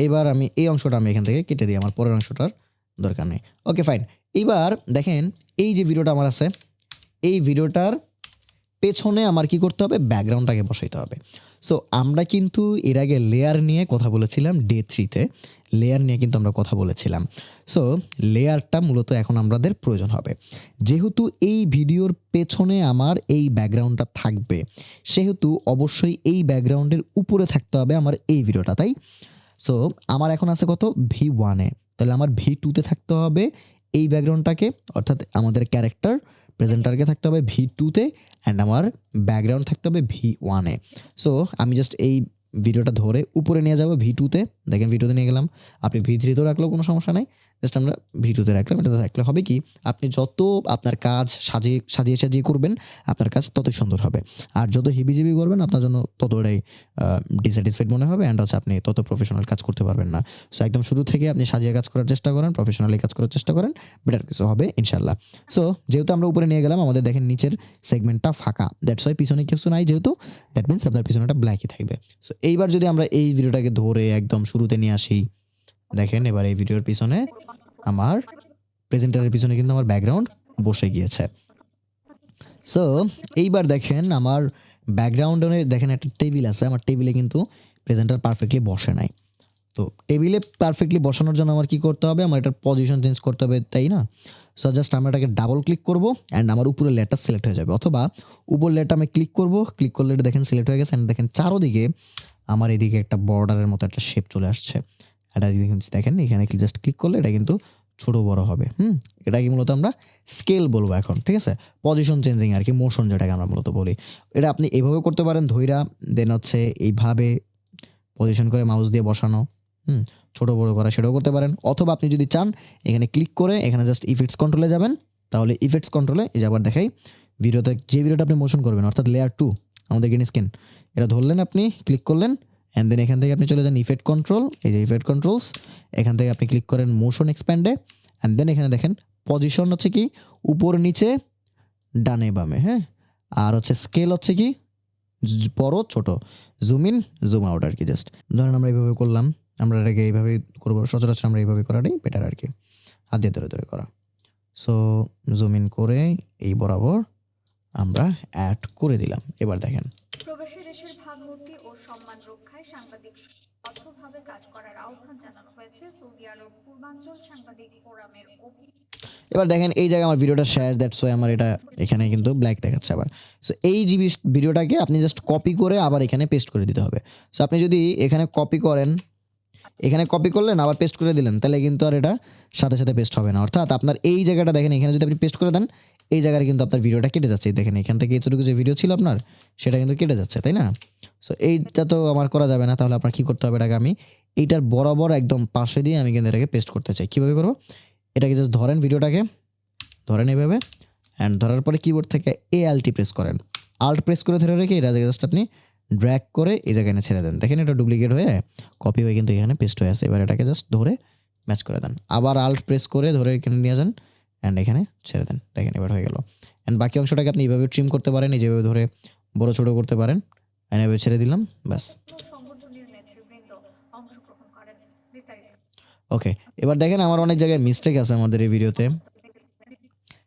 এবার আমি এই অংশটা আমি এখান থেকে কেটে দিই, আমার পরের অংশটার দরকার নেই। Okay fine. এইবার দেখেন এই যে ভিডিওটা আমার আছে, এই ভিডিওটার পেছনে আমার কি করতে হবে, ব্যাকগ্রাউন্ডটাকে বসাইতে হবে। সো আমরা কিন্তু এর আগে লেয়ার নিয়ে কথা বলেছিলাম, ডে 3-তে লেয়ার নিয়ে কিন্তু আমরা কথা বলেছিলাম। সো লেয়ারটা মূলত এখন আমাদের প্রয়োজন হবে। যেহেতু এই ভিডিওর পেছনে আমার এই ব্যাকগ্রাউন্ডটা থাকবে, সেহেতু অবশ্যই এই ব্যাকগ্রাউন্ডের উপরে থাকতে হবে আমার এই ভিডিওটা, তাই? সো আমার এখন আছে কত, V1-এ, তাহলে আমার V2-তে থাকতে হবে এই ব্যাকগ্রাউন্ডটাকে, অর্থাৎ আমাদের ক্যারেক্টার প্রেজেন্টারকে থাকতে হবে V2-তে, অ্যান্ড আমার ব্যাকগ্রাউন্ড থাকতে হবে V1-এ। সো আমি জাস্ট এই ভিডিওটা ধরে উপরে নিয়ে যাব V2-তে, দেখেন V2-তে নিয়ে গেলাম। আপনি V3-তেও রাখলেও কোনো সমস্যা নাই, জাস্ট আমরা V2-তে রাখলাম। এটাতে রাখলে হবে কি, আপনি যত আপনার কাজ সাজিয়ে করবেন, আপনার কাজ ততই সুন্দর হবে। আর যত হিবিজিবি করবেন, আপনার জন্য ততটাই ডিস্যাটিসফাইড মনে হবে, অ্যান্ড হচ্ছে আপনি তত প্রফেশনাল কাজ করতে পারবেন না। সো একদম শুরু থেকে আপনি সাজিয়ে কাজ করার চেষ্টা করেন, প্রফেশনালি কাজ করার চেষ্টা করেন, বেটার কিছু হবে ইনশাল্লাহ। সো যেহেতু আমরা উপরে নিয়ে গেলাম, আমাদের দেখেন নিচের সেগমেন্টটা ফাঁকা, দ্যাটস ওয়াই পিছনে কিছু নাই, যেহেতু দ্যাট মিনস আপনার পিছনেটা ব্ল্যাকই থাকবে। সো এইবার যদি আমরা এই ভিডিওটাকে ধরে একদম শুরুতে নিয়ে আসি, দেখেন এবার এই ভিডিওর পিছনে আমার প্রেজেন্টারের পিছনে কিন্তু আমার ব্যাকগ্রাউন্ড বসে গিয়েছে। সো এইবার দেখেন আমার ব্যাকগ্রাউন্ডে দেখেন একটা টেবিল আছে, আমার টেবিলে কিন্তু প্রেজেন্টার পারফেক্টলি বসে নাই। তো টেবিলে পারফেক্টলি বসানোর জন্য আমার কি করতে হবে, আমার এটার পজিশন চেঞ্জ করতে হবে, তাই না? সো জাস্ট আমরা এটাকে ডাবল ক্লিক করব, অ্যান্ড আমার উপরের লেয়ারটা সিলেক্ট হয়ে যাবে, অথবা উপর লেয়ারটা আমি ক্লিক করব, ক্লিক করলে এটা দেখেন সিলেক্ট হয়ে গেছে, অ্যান্ড দেখেন চারোদিকে আমার এদিকে একটা বর্ডারের মতো একটা শেপ চলে আসছে। এটা দেখেন এখানে জাস্ট ক্লিক করলে এটা কিন্তু ছোট বড় হবে। এটা কি মূলত আমরা স্কেল বলবো এখন, ঠিক আছে? পজিশন চেঞ্জিং আর কি, মোশন যেটাকে আমরা মূলত বলি। এটা আপনি এইভাবে করতে পারেন, ধইরা দেন হচ্ছে এইভাবে পজিশন করে মাউস দিয়ে বসানো, ছোট বড় করা, সেটাও করতে পারেন। অথবা আপনি যদি চান এখানে ক্লিক করে এখানে জাস্ট ইফেক্টস কন্ট্রোলে যাবেন, তাহলে ইফেক্টস কন্ট্রোলে এই যে আবার দেখাই ভিডিওতে, যে ভিডিওটা আপনি মোশন করবেন, অর্থাৎ লেয়ার 2 আমাদের গ্রিন স্ক্রিন, এটা ধরলেন, আপনি ক্লিক করলেন, অ্যান্ড দেন এখান থেকে আপনি চলে যান ইফেক্ট কন্ট্রোল, এই যে ইফেক্ট কন্ট্রোলস, এখান থেকে আপনি ক্লিক করেন মোশন এক্সপ্যান্ডে, অ্যান্ড দেন এখানে দেখেন পজিশন হচ্ছে কি উপর নিচে ডানে বামে, হ্যাঁ, আর হচ্ছে স্কেল হচ্ছে কি বড় ছোট, জুম ইন জুম আউট আর কি। জাস্ট ধরেন আমরা এইভাবে করলাম, আমরা এটাকে এইভাবে করবো, সচরাচর আমরা এইভাবে করাটাই বেটার আর কি, হাত দিয়ে ধরে করা। সো জুম ইন করে এই বরাবর আমরা অ্যাড করে দিলাম। এবার দেখেন প্রবাসী দেশের ভাবমূর্তি ও সম্মান রক্ষায় সাংবাদিক বদ্ধভাবে কাজ করার আহ্বান জানানো হয়েছে সৌদি আরব পূর্বাঞ্চল সাংবাদিক ফোরামের এবার দেখেন এই জায়গায় আমার ভিডিওটা শেয়ার, দ্যাটস ওয়াই আমার এটা এখানে কিন্তু ব্ল্যাক দেখাচ্ছে আবার। সো এই ভিডিওটাকে আপনি জাস্ট কপি করে আবার এখানে পেস্ট করে দিতে হবে। সো আপনি যদি এখানে কপি করেন, এখানে কপি করলেন আবার পেস্ট করে দিলেন, তাহলে কিন্তু আর এটা সাথে সাথে পেস্ট হবে না। অর্থাৎ আপনার এই জায়গাটা দেখেন, এখানে যদি আপনি পেস্ট করে দেন, এই জায়গায় কিন্তু আপনার ভিডিওটা কেটে যাচ্ছে। দেখেন এখান থেকে এতটুকু যে ভিডিও ছিল আপনার, সেটা কিন্তু কেটে যাচ্ছে, তাই না? সো এইটা তো আমার করা যাবে না, তাহলে আপনার কী করতে হবে, এটাকে আমি এইটার বরাবর একদম পাশে দিয়ে আমি কিন্তু এটাকে পেস্ট করতে চাই। কীভাবে করবো, এটাকে জাস্ট ধরেন, ভিডিওটাকে ধরেন এইভাবে, অ্যান্ড ধরার পরে কিবোর্ড থেকে ALT প্রেস করেন, আল্ট প্রেস করে ধরে রেখে এটা জাস্ট আপনি ড্র্যাগ করে এই জায়গায় এনে ছেড়ে দেন। দেখেন এটা ডুপ্লিকেট হয়ে কপি হয়ে কিন্তু এখানে পেস্ট হয়ে আছে। এবার এটাকে জাস্ট ধরে ম্যাচ করে দেন, আবার আল্ট প্রেস করে ধরে এখানে নিয়ে যান, অ্যান্ড এখানে ছেড়ে দেন। দেখেন এবার হয়ে গেল। অ্যান্ড বাকি অংশটাকে আপনি এইভাবে ট্রিম করতে পারেন, এই যেভাবে ধরে বড় ছোটো করতে পারেন, অ্যান্ড এভাবে ছেড়ে দিলাম, ব্যাস। সংগঠনের নেতৃবৃন্দ অংশগ্রহণ করেন। বিস্তারিত ওকে, এবার দেখেন আমার অনেক জায়গায় মিস্টেক আছে আমাদের এই ভিডিওতে।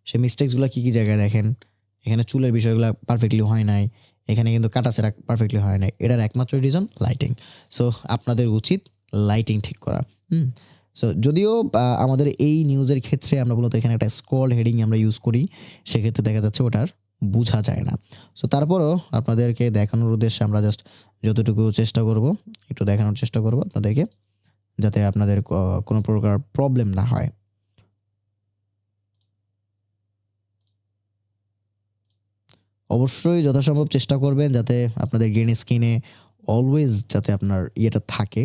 সেই মিস্টেকসগুলো কী কী জায়গায় দেখেন, এখানে চুলের বিষয়গুলো পারফেক্টলি হয় নাই, এখানে কিন্তু কাটাছেড়া পারফেক্টলি হয় নাই। এটার একমাত্র রিজন লাইটিং। সো আপনাদের উচিত লাইটিং ঠিক করা। সো যদিও আমাদের এই নিউজের ক্ষেত্রে আমরা মূলত এখানে একটা স্ক্রল হেডিং আমরা ইউজ করি, সেক্ষেত্রে দেখা যাচ্ছে ওটার বোঝা যায় না। সো তারপরও আপনাদেরকে দেখানোর উদ্দেশ্যে আমরা জাস্ট যতটুকু চেষ্টা করব, একটু দেখানোর চেষ্টা করব আপনাদেরকে, যাতে আপনাদের কোনো প্রকার প্রবলেম না হয়। অবশ্যই যথাসম্ভব চেষ্টা করবেন যাতে আপনাদের গ্রিন স্ক্রিনে অলওয়েজ যাতে আপনার ইয়েটা থাকে।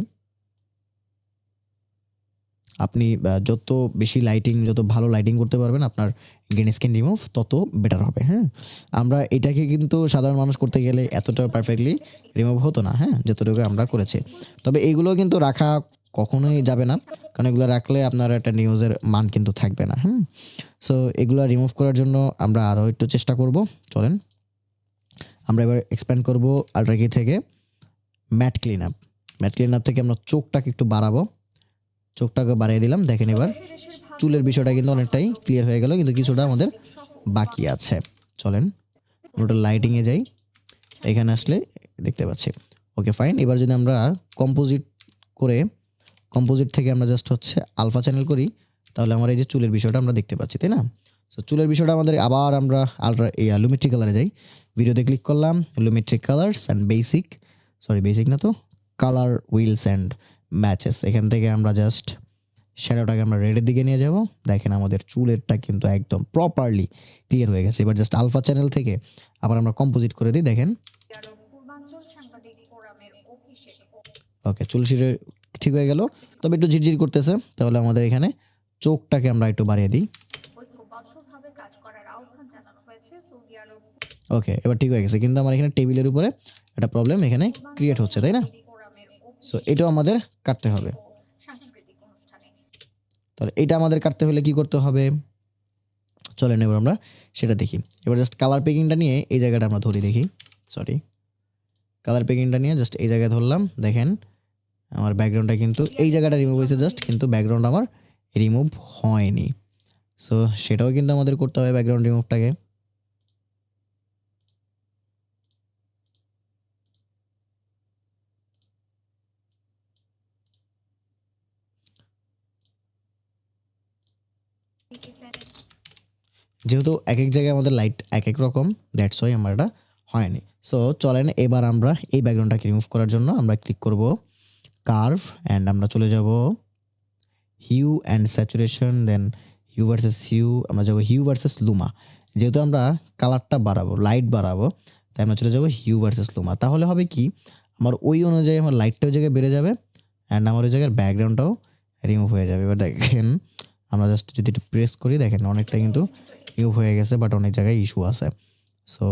আপনি যত বেশি লাইটিং, যত ভালো লাইটিং করতে পারবেন, আপনার গ্রিন স্ক্রিন রিমুভ তত বেটার হবে। হ্যাঁ, আমরা এটাকে কিন্তু সাধারণ মানুষ করতে গেলে এতটা পারফেক্টলি রিমুভ হতো না, হ্যাঁ, যতটুকু আমরা করেছি। তবে এইগুলো কিন্তু রাখা কখনোই যাবে না, কারণ এগুলো রাখলে আপনার একটা নিউজের মান কিন্তু থাকবে না। সো এগুলো রিমুভ করার জন্য আমরা আরও একটু চেষ্টা করব। চলেন আমরা এবার এক্সপ্যান্ড করব আল্ট্রা কি থেকে matte clean up. Matte clean up থেকে আমরা চোখটাকে একটু বাড়াবো, চোখটাকে বাড়িয়ে দিলাম। দেখেন এবার চুলের বিষয়টা কিন্তু অনেকটাই ক্লিয়ার হয়ে গেল, কিন্তু কিছুটা আমাদের বাকি আছে। চলেন আমরা লাইটিংয়ে যাই, এখানে আসলে দেখতে পাচ্ছি। Okay fine. এবার যদি আমরা কম্পোজিট করে কম্পোজিট থেকে আমরা জাস্ট হচ্ছে আলফা চ্যানেল করি, তাহলে আমার এই যে চুলের বিষয়টা আমরা দেখতে পাচ্ছি, তাই না? সো চুলের বিষয়টা আমাদের আবার আমরা লুমেট্রি কালারে যাই, ভিডিওতে ক্লিক করলাম, লুমেট্রিক কালার্স অ্যান্ড বেসিক না তো, কালার হুইলস অ্যান্ড ম্যাচেস। এখান থেকে আমরা জাস্ট শ্যাডোটাকে আমরা রেডের দিকে নিয়ে যাব। দেখেন আমাদের চুলেরটা কিন্তু একদম প্রপারলি ক্লিয়ার হয়ে গেছে। এবার জাস্ট আলফা চ্যানেল থেকে আবার আমরা কম্পোজিট করে দিই, দেখেন। আরও পূর্বাঞ্চল সাংবাদিক ফোরামের অভিষেক ও ওকে, চুল শিরে ঠিক হয়ে গেল, তবে একটু ঝিরঝির করতেছে, তাহলে আমাদের এখানে চোখটাকে আমরা একটু বাড়িয়ে দিই। ঐক্যবদ্ধভাবে কাজ করার আহ্বান জানানো হয়েছে সৌদি আরব ওকে, এবার ঠিক হয়ে গেছে, কিন্তু আমার এখানে টেবিলের উপরে একটা প্রবলেম এখানে ক্রিয়েট হচ্ছে, তাই না? ফোরামের সো এটাও আমাদের কাটতে হবে। ও সাংস্কৃতিক অনুষ্ঠানে তাহলে এটা আমাদের কাটতে হলে কি করতে হবে, চলেন এবার আমরা সেটা দেখি। এবার জাস্ট কালার পেকিংটা নিয়ে এই জায়গাটা আমরা ধরি, দেখি। কালার পেকিংটা নিয়ে জাস্ট এই জায়গায় ধরলাম, দেখেন আমার ব্যাকগ্রাউন্ডটা কিন্তু এই জায়গাটা রিমুভ হয়েছে জাস্ট, কিন্তু ব্যাকগ্রাউন্ড আমার রিমুভ হয়নি। সো সেটাও কিন্তু আমাদের করতে হবে, ব্যাকগ্রাউন্ড রিমুভটাকে। যেহেতু এক এক জায়গায় আমাদের লাইট এক এক রকম, দ্যাটস ওয়াই আমার এটা হয়নি। সো চলেন এবার আমরা এই ব্যাকগ্রাউন্ডটাকে রিমুভ করার জন্য আমরা ক্লিক করব কার্ভ, অ্যান্ড আমরা চলে যাব hue and saturation, then hue versus hue, আমরা যাবো হিউ ভার্সেস লুমা। যেহেতু আমরা কালারটা বাড়াবো, লাইট বাড়াবো, তাই আমরা চলে যাবো হিউ ভার্সেস লুমা। তাহলে হবে কি, আমার ওই অনুযায়ী আমার লাইটটা ওই জায়গায় বেড়ে যাবে, অ্যান্ড আমার ওই জায়গার ব্যাকগ্রাউন্ডটাও রিমুভ হয়ে যাবে। এবার দেখেন আমরা জাস্ট যদি একটু প্রেস করি, দেখেন অনেকটা কিন্তু রিমুভ হয়ে গেছে, বাট অনেক জায়গায় ইস্যু আছে। সো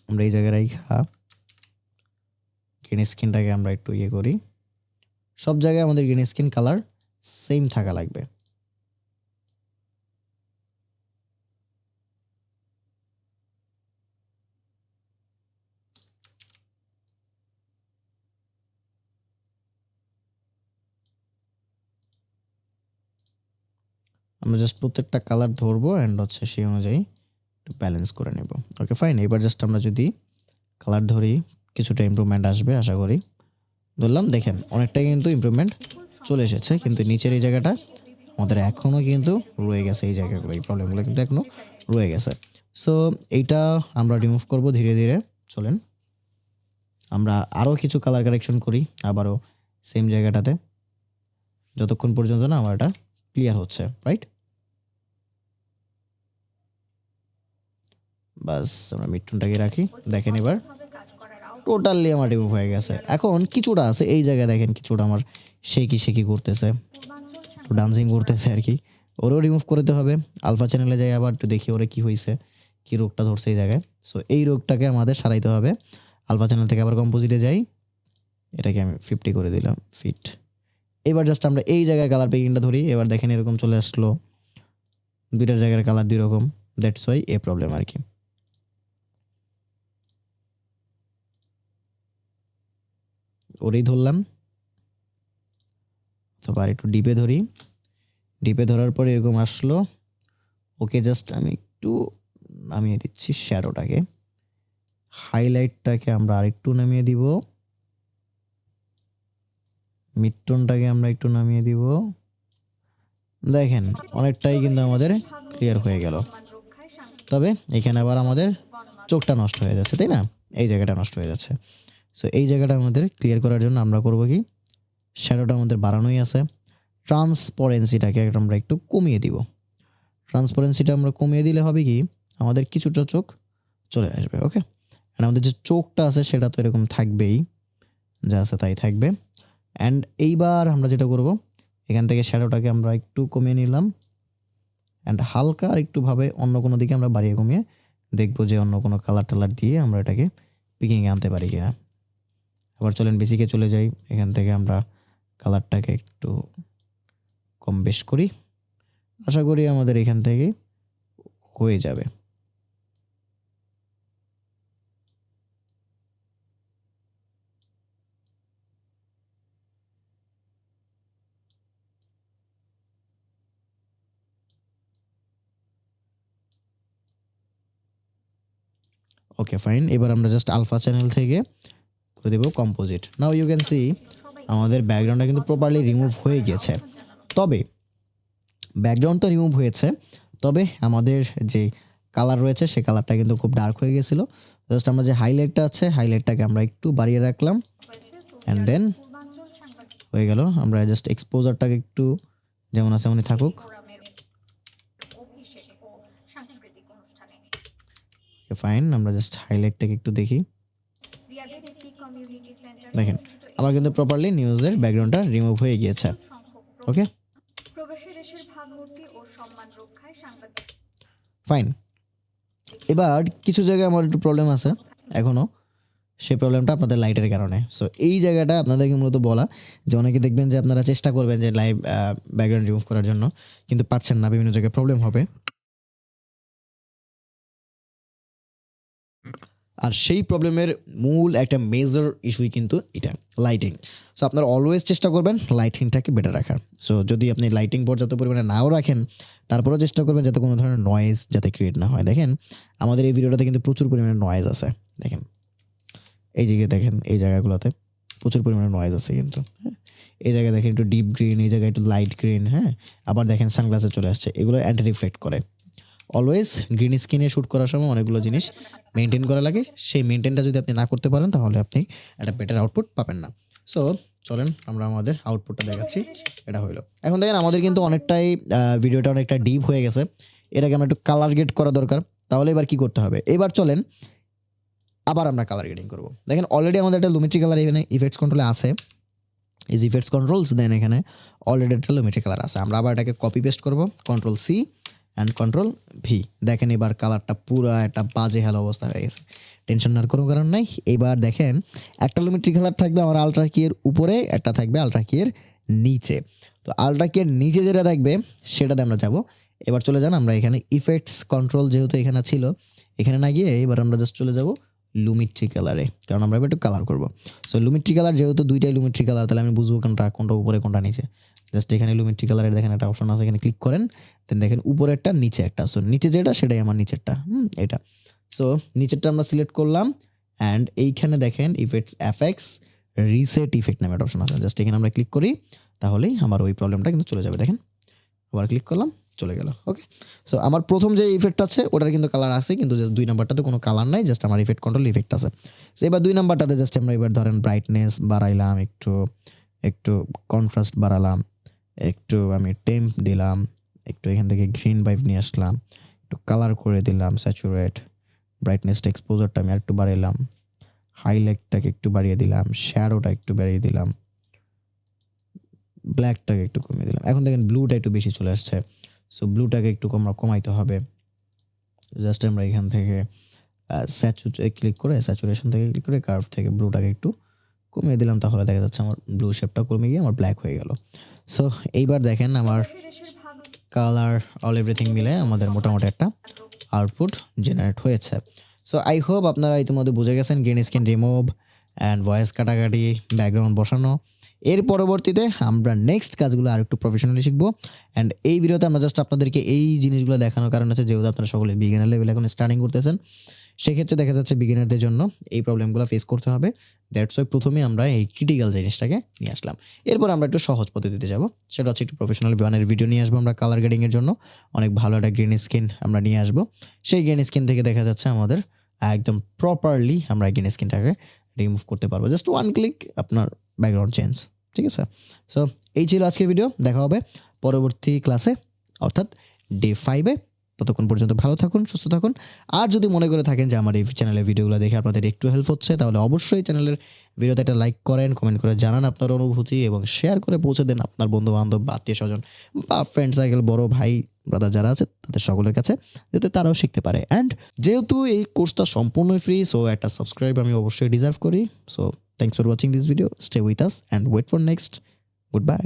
আমরা এই জায়গায় গ্রিন স্কিনটাকে আমরা একটু করি, সব জায়গায় আমাদের গ্রিন স্কিন কালার সেম থাকা লাগবে। আমরা জাস্ট প্রত্যেকটা কালার ধরবো, অ্যান্ড হচ্ছে সেই অনুযায়ী একটু ব্যালেন্স করে নেব। Okay fine. এবার জাস্ট আমরা যদি কালার ধরি, কিছুটা ইমপ্রুভমেন্ট আসবে আশা করি। ধরলাম, দেখেন অনেকটাই কিন্তু ইমপ্রুভমেন্ট চলে এসেছে, কিন্তু নিচের এই জায়গাটা আমাদের এখনও কিন্তু রয়ে গেছে, এই জায়গাগুলো, এই প্রবলেমগুলো কিন্তু এখনও রয়ে গেছে। সো এইটা আমরা রিমুভ করব ধীরে ধীরে। চলেন আমরা আরও কিছু কালার কারেকশন করি, আবারও সেম জায়গাটাতে, যতক্ষণ পর্যন্ত না আমার এটা ক্লিয়ার হচ্ছে, রাইট? বাস আমরা মিডটোনটাকে রাখি, দেখেন এবার টোটালি আমার রিমুভ হয়ে গেছে। এখন কিছুটা আছে এই জায়গায়, দেখেন কিছুটা আমার শেকি করতেছে, ডান্সিং করতেছে আর কি, ওরও রিমুভ করতে হবে। আলফা চ্যানেলে যাই, আবার একটু দেখি ওরে কি হয়েছে, কি রোগটা ধরছে এই জায়গায়। সো এই রোগটাকে আমাদের সারাইতে হবে। আলফা চ্যানেল থেকে আবার কম্পোজিটে যাই, এটাকে আমি 50 করে দিলাম ফিট। এবার জাস্ট আমরা এই জায়গায় কালার পেকিংটা ধরি, এবার দেখেন এরকম চলে আসলো, দুইটার জায়গার কালার দুই রকম, দ্যাটস ওয়াই এ প্রবলেম আর কি। ওরেই ধরলাম, তারপর একটু ডিপে ধরি, ডিপে ধরার পর এরকম আসলো। ওকে, জাস্ট আমি একটু নামিয়ে দিচ্ছি শ্যাডোটাকে, হাইলাইটটাকে আমরা আরেকটু নামিয়ে দিব, মিডটোনটাকে আমরা একটু নামিয়ে দিব। দেখেন অনেকটাই কিন্তু আমাদের ক্লিয়ার হয়ে গেল, তবে এখানে আবার আমাদের চোখটা নষ্ট হয়ে যাচ্ছে, তাই না? এই জায়গাটা নষ্ট হয়ে যাচ্ছে। সো এই জায়গাটা আমাদের ক্লিয়ার করার জন্য আমরা করব কি, শ্যাডোটা আমাদের বাড়ানোই আছে, ট্রান্সপারেন্সিটাকে আমরা একটু কমিয়ে দিব। ট্রান্সপারেন্সিটা আমরা কমিয়ে দিলে হবে কি, আমাদের কিছুটা চোখ চলে আসবে। ওকে, আর আমাদের যে চোখটা আছে সেটা তো এরকম থাকবেই, যা আছে তাই থাকবে। অ্যান্ড এইবার আমরা যেটা করব, এখান থেকে শ্যাডোটাকে আমরা একটু কমিয়ে নিলাম, অ্যান্ড হালকা আর একটুভাবে অন্য কোনো দিকে আমরা বাড়িয়ে কমিয়ে দেখবো যে অন্য কোনো কালার টালার দিয়ে আমরা এটাকে পিকিংয়ে আনতে পারি কিনা। আবার চলেন বেসিকে চলে যাই, এখান থেকে আমরা কালারটাকে একটু কম বেশ করি, আশা করি আমাদের এখান থেকে হয়ে যাবে। ওকে ফাইন, এবার আমরা জাস্ট আলফা চ্যানেল থেকে করে দেবো composite. Now you can see আমাদের ব্যাকগ্রাউন্ডটা কিন্তু প্রপারলি রিমুভ হয়ে গেছে। তবে ব্যাকগ্রাউন্ড তো রিমুভ হয়েছে, তবে আমাদের যে কালার রয়েছে সেই কালারটা কিন্তু খুব ডার্ক হয়ে গেছিলো। জাস্ট আমরা যে হাইলাইটটা আছে হাইলাইটটাকে আমরা একটু বাড়িয়ে রাখলাম অ্যান্ড দেন হয়ে গেল। আমরা জাস্ট এক্সপোজারটাকে একটু যেমন আছে তেমনই থাকুক। ফাইন, আমরা জাস্ট হাইলাইটটাকে একটু দেখি। দেখেন আমার কিন্তু প্রপারলি নিউজের ব্যাকগ্রাউন্ডটা রিমুভ হয়ে গিয়েছে। ওকে প্রবাসী দেশের ভাবমূর্তি ও সম্মান রক্ষায় সাংবাদিক ফাইন। এবার কিছু জায়গায় আমার একটু প্রবলেম আছে এখনও, সেই প্রবলেমটা আপনাদের লাইটের কারণে। সো এই জায়গাটা আপনাদেরকে মূলত বলা যে অনেকে দেখবেন যে আপনারা চেষ্টা করবেন যে লাইভ ব্যাকগ্রাউন্ড রিমুভ করার জন্য, কিন্তু পারছেন না, বিভিন্ন জায়গায় প্রবলেম হবে। আর সেই প্রবলেমের মূল একটা মেজর ইস্যুই কিন্তু এটা লাইটিং। সো আপনারা অলওয়েজ চেষ্টা করবেন লাইটিংটাকে বেটার রাখার। সো যদি আপনি লাইটিং পর্যাপ্ত পরিমাণে নাও রাখেন, তারপরেও চেষ্টা করবেন যাতে কোনো ধরনের নয়েজ যাতে ক্রিয়েট না হয়। দেখেন আমাদের এই ভিডিওটাতে কিন্তু প্রচুর পরিমাণে নয়েজ আছে। দেখেন এই জায়গায়, দেখেন এই জায়গাগুলোতে প্রচুর পরিমাণে নয়েজ আছে কিন্তু। হ্যাঁ, এই জায়গায় দেখেন একটু ডিপ গ্রিন, এই জায়গায় একটু লাইট গ্রিন। হ্যাঁ, আবার দেখেন সানগ্লাসে চলে আসছে, এগুলো অ্যান্টি রিফ্লেক্ট করে। অলওয়েজ গ্রিন স্ক্রিনে শ্যুট করার সময় অনেকগুলো জিনিস মেনটেন করা লাগে। সেই মেনটেনটা যদি আপনি না করতে পারেন তাহলে আপনি একটা বেটার আউটপুট পাবেন না। সো চলেন আমরা আমাদের আউটপুটটা দেখাচ্ছি। এটা হইলো। এখন দেখেন আমাদের কিন্তু অনেকটাই ভিডিওটা অনেকটা ডিপ হয়ে গেছে। এটাকে আমরা একটু কালার গ্রেড করা দরকার। তাহলে এবার কি করতে হবে, এবার চলেন আবার আমরা কালার গ্রেডিং করব। দেখেন অলরেডি আমাদের একটা লুমিট্রি কালার এখানে ইফেক্টস কন্ট্রোলে আছে। এই যে ইফেক্টস কন্ট্রোলস, দেন এখানে অলরেডি একটা লুমিট্রি কালার আছে। আমরা আবার এটাকে কপি পেস্ট করব, control C and control V. দেখেন এবার কালারটা পুরো একটা বাজে হেলো অবস্থা হয়ে গেছে। টেনশন নেওয়ার কোনো কারণ নাই। এবার দেখেন একটা লুমিট্রি কালার থাকবে আমার আলট্রা কিয়ের উপরে, একটা থাকবে আলট্রা কিয়ের নিচে। তো আলট্রা কিয়ের নিচে যেটা থাকবে সেটাতে আমরা যাব। এবার চলে যান আমরা এখানে ইফেক্টস কন্ট্রোল, যেহেতু এখানে ছিল এখানে না গিয়ে এবার আমরা জাস্ট চলে যাব লুমিট্রি কালারে, কারণ আমরা এবার একটু কালার করবো। সো লুমিট্রি কালার যেহেতু দুইটাই লুমিট্রি কালার, তাহলে আমি বুঝবো কোনটা উপরে কোনটা নিচে। জাস্ট এখানে লুমিট্রি কালারের দেখেন একটা অপশন আছে, এখানে ক্লিক করেন, দেন দেখেন উপরে একটা নিচে একটা। সো নিচে যেটা সেটাই আমার নিচেরটা, এটা। সো নিচেরটা আমরা সিলেক্ট করলাম অ্যান্ড এইখানে দেখেন ইফেক্টস এফএক্স রিসেট ইফেক্ট নামে একটা অপশন আছে। জাস্ট এখানে আমরা ক্লিক করি, তাহলেই আমার ওই প্রবলেমটা কিন্তু চলে যাবে। দেখেন আবার ক্লিক করলাম, চলে গেল। ওকে, সো আমার প্রথম যে ইফেক্ট আছে ওটার কিন্তু কালার আছে, কিন্তু জাস্ট 2 নাম্বারটাতে কোনো কালার নাই, জাস্ট আমার ইফেক্ট কন্ট্রোল ইফেক্ট আছে। সো এবার 2 নাম্বারটাতে জাস্ট আমরা এবার ধরেন ব্রাইটনেস বাড়াইলাম, একটু কন্ট্রাস্ট বাড়ালাম, একটু আমি টেম্প দিলাম, একটু এখান থেকে গ্রিন ভাইব নিয়ে আসলাম, একটু কালার করে দিলাম স্যাচুরেট, ব্রাইটনেসটা এক্সপোজারটা আমি আরেকটু বাড়াইলাম, হাইলাইটটাকে একটু বাড়িয়ে দিলাম, শ্যাডোটা একটু বাড়িয়ে দিলাম, ব্ল্যাকটাকে একটু কমিয়ে দিলাম। এখন দেখেন ব্লুটা একটু বেশি চলে আসছে। সো ব্লুটাকে একটু কমাইতে হবে। জাস্ট আমরা এখান থেকে ক্লিক করে স্যাচুরেশন থেকে ক্লিক করে কার্ভ থেকে ব্লুটাকে একটু কমিয়ে দিলাম, তাহলে দেখা যাচ্ছে আমার ব্লু শেপটা কমে গিয়ে আমার ব্ল্যাক হয়ে গেল। সো এইবার দেখেন আমার কালার অল এভরিথিং মিলে আমাদের মোটামুটি একটা আউটপুট জেনারেট হয়েছে। সো আই হোপ আপনারা ইতিমধ্যে বুঝে গেছেন green screen remove and voice কাটাকাটি, ব্যাকগ্রাউন্ড বসানো। এর পরবর্তীতে আমরা নেক্সট কাজগুলো আর একটু প্রফেশনালি শিখবো। অ্যান্ড এই ভিডিওতে আমরা জাস্ট আপনাদেরকে এই জিনিসগুলো দেখানোর কারণ হচ্ছে যেহেতু আপনারা সকলে বিগিনার লেভেল এখন স্টার্টিং করতেছেন, সেক্ষেত্রে দেখা যাচ্ছে বিগিনারদের জন্য এই প্রবলেমগুলো ফেস করতে হবে। দ্যাটস ওয়াই প্রথমে আমরা এই ক্রিটিক্যাল জিনিসটাকে নিয়ে আসলাম। এরপর আমরা একটু সহজ পদ্ধতিতে যাব, সেটা হচ্ছে একটু প্রফেশনাল ওয়ানের ভিডিও নিয়ে আসবো আমরা কালার গ্রেডিংয়ের জন্য। অনেক ভালো একটা গ্রিন স্ক্রিন আমরা নিয়ে আসবো। সেই গ্রিন স্ক্রিন থেকে দেখা যাচ্ছে আমাদের একদম প্রপারলি আমরা গ্রিন স্ক্রিনটাকে রিমুভ করতে পারবো। জাস্ট 1 ক্লিক আপনার ব্যাকগ্রাউন্ড চেঞ্জ, ঠিক আছে। সো এই ছিল আজকের ভিডিও, দেখা হবে পরবর্তী ক্লাসে অর্থাৎ ডে 5-এ। ততক্ষণ পর্যন্ত ভালো থাকুন, সুস্থ থাকুন। আর যদি মনে করে থাকেন যে আমার এই চ্যানেলের ভিডিওগুলো দেখে আপনাদের একটু হেল্প হচ্ছে, তাহলে অবশ্যই চ্যানেলের ভিডিওতে একটা লাইক করেন, কমেন্ট করে জানান আপনার অনুভূতি এবং শেয়ার করে পৌঁছে দেন আপনার বন্ধুবান্ধব বা আত্মীয় স্বজন বা ফ্রেন্ড সার্কেল, বড় ভাই ব্রাদার যারা আছে তাদের সকলের কাছে, যাতে তারাও শিখতে পারে। অ্যান্ড যেহেতু এই কোর্সটা সম্পূর্ণই ফ্রি, সো একটা সাবস্ক্রাইব আমি অবশ্যই ডিজার্ভ করি। So thanks for watching this video, stay with us and wait for next. Good bye.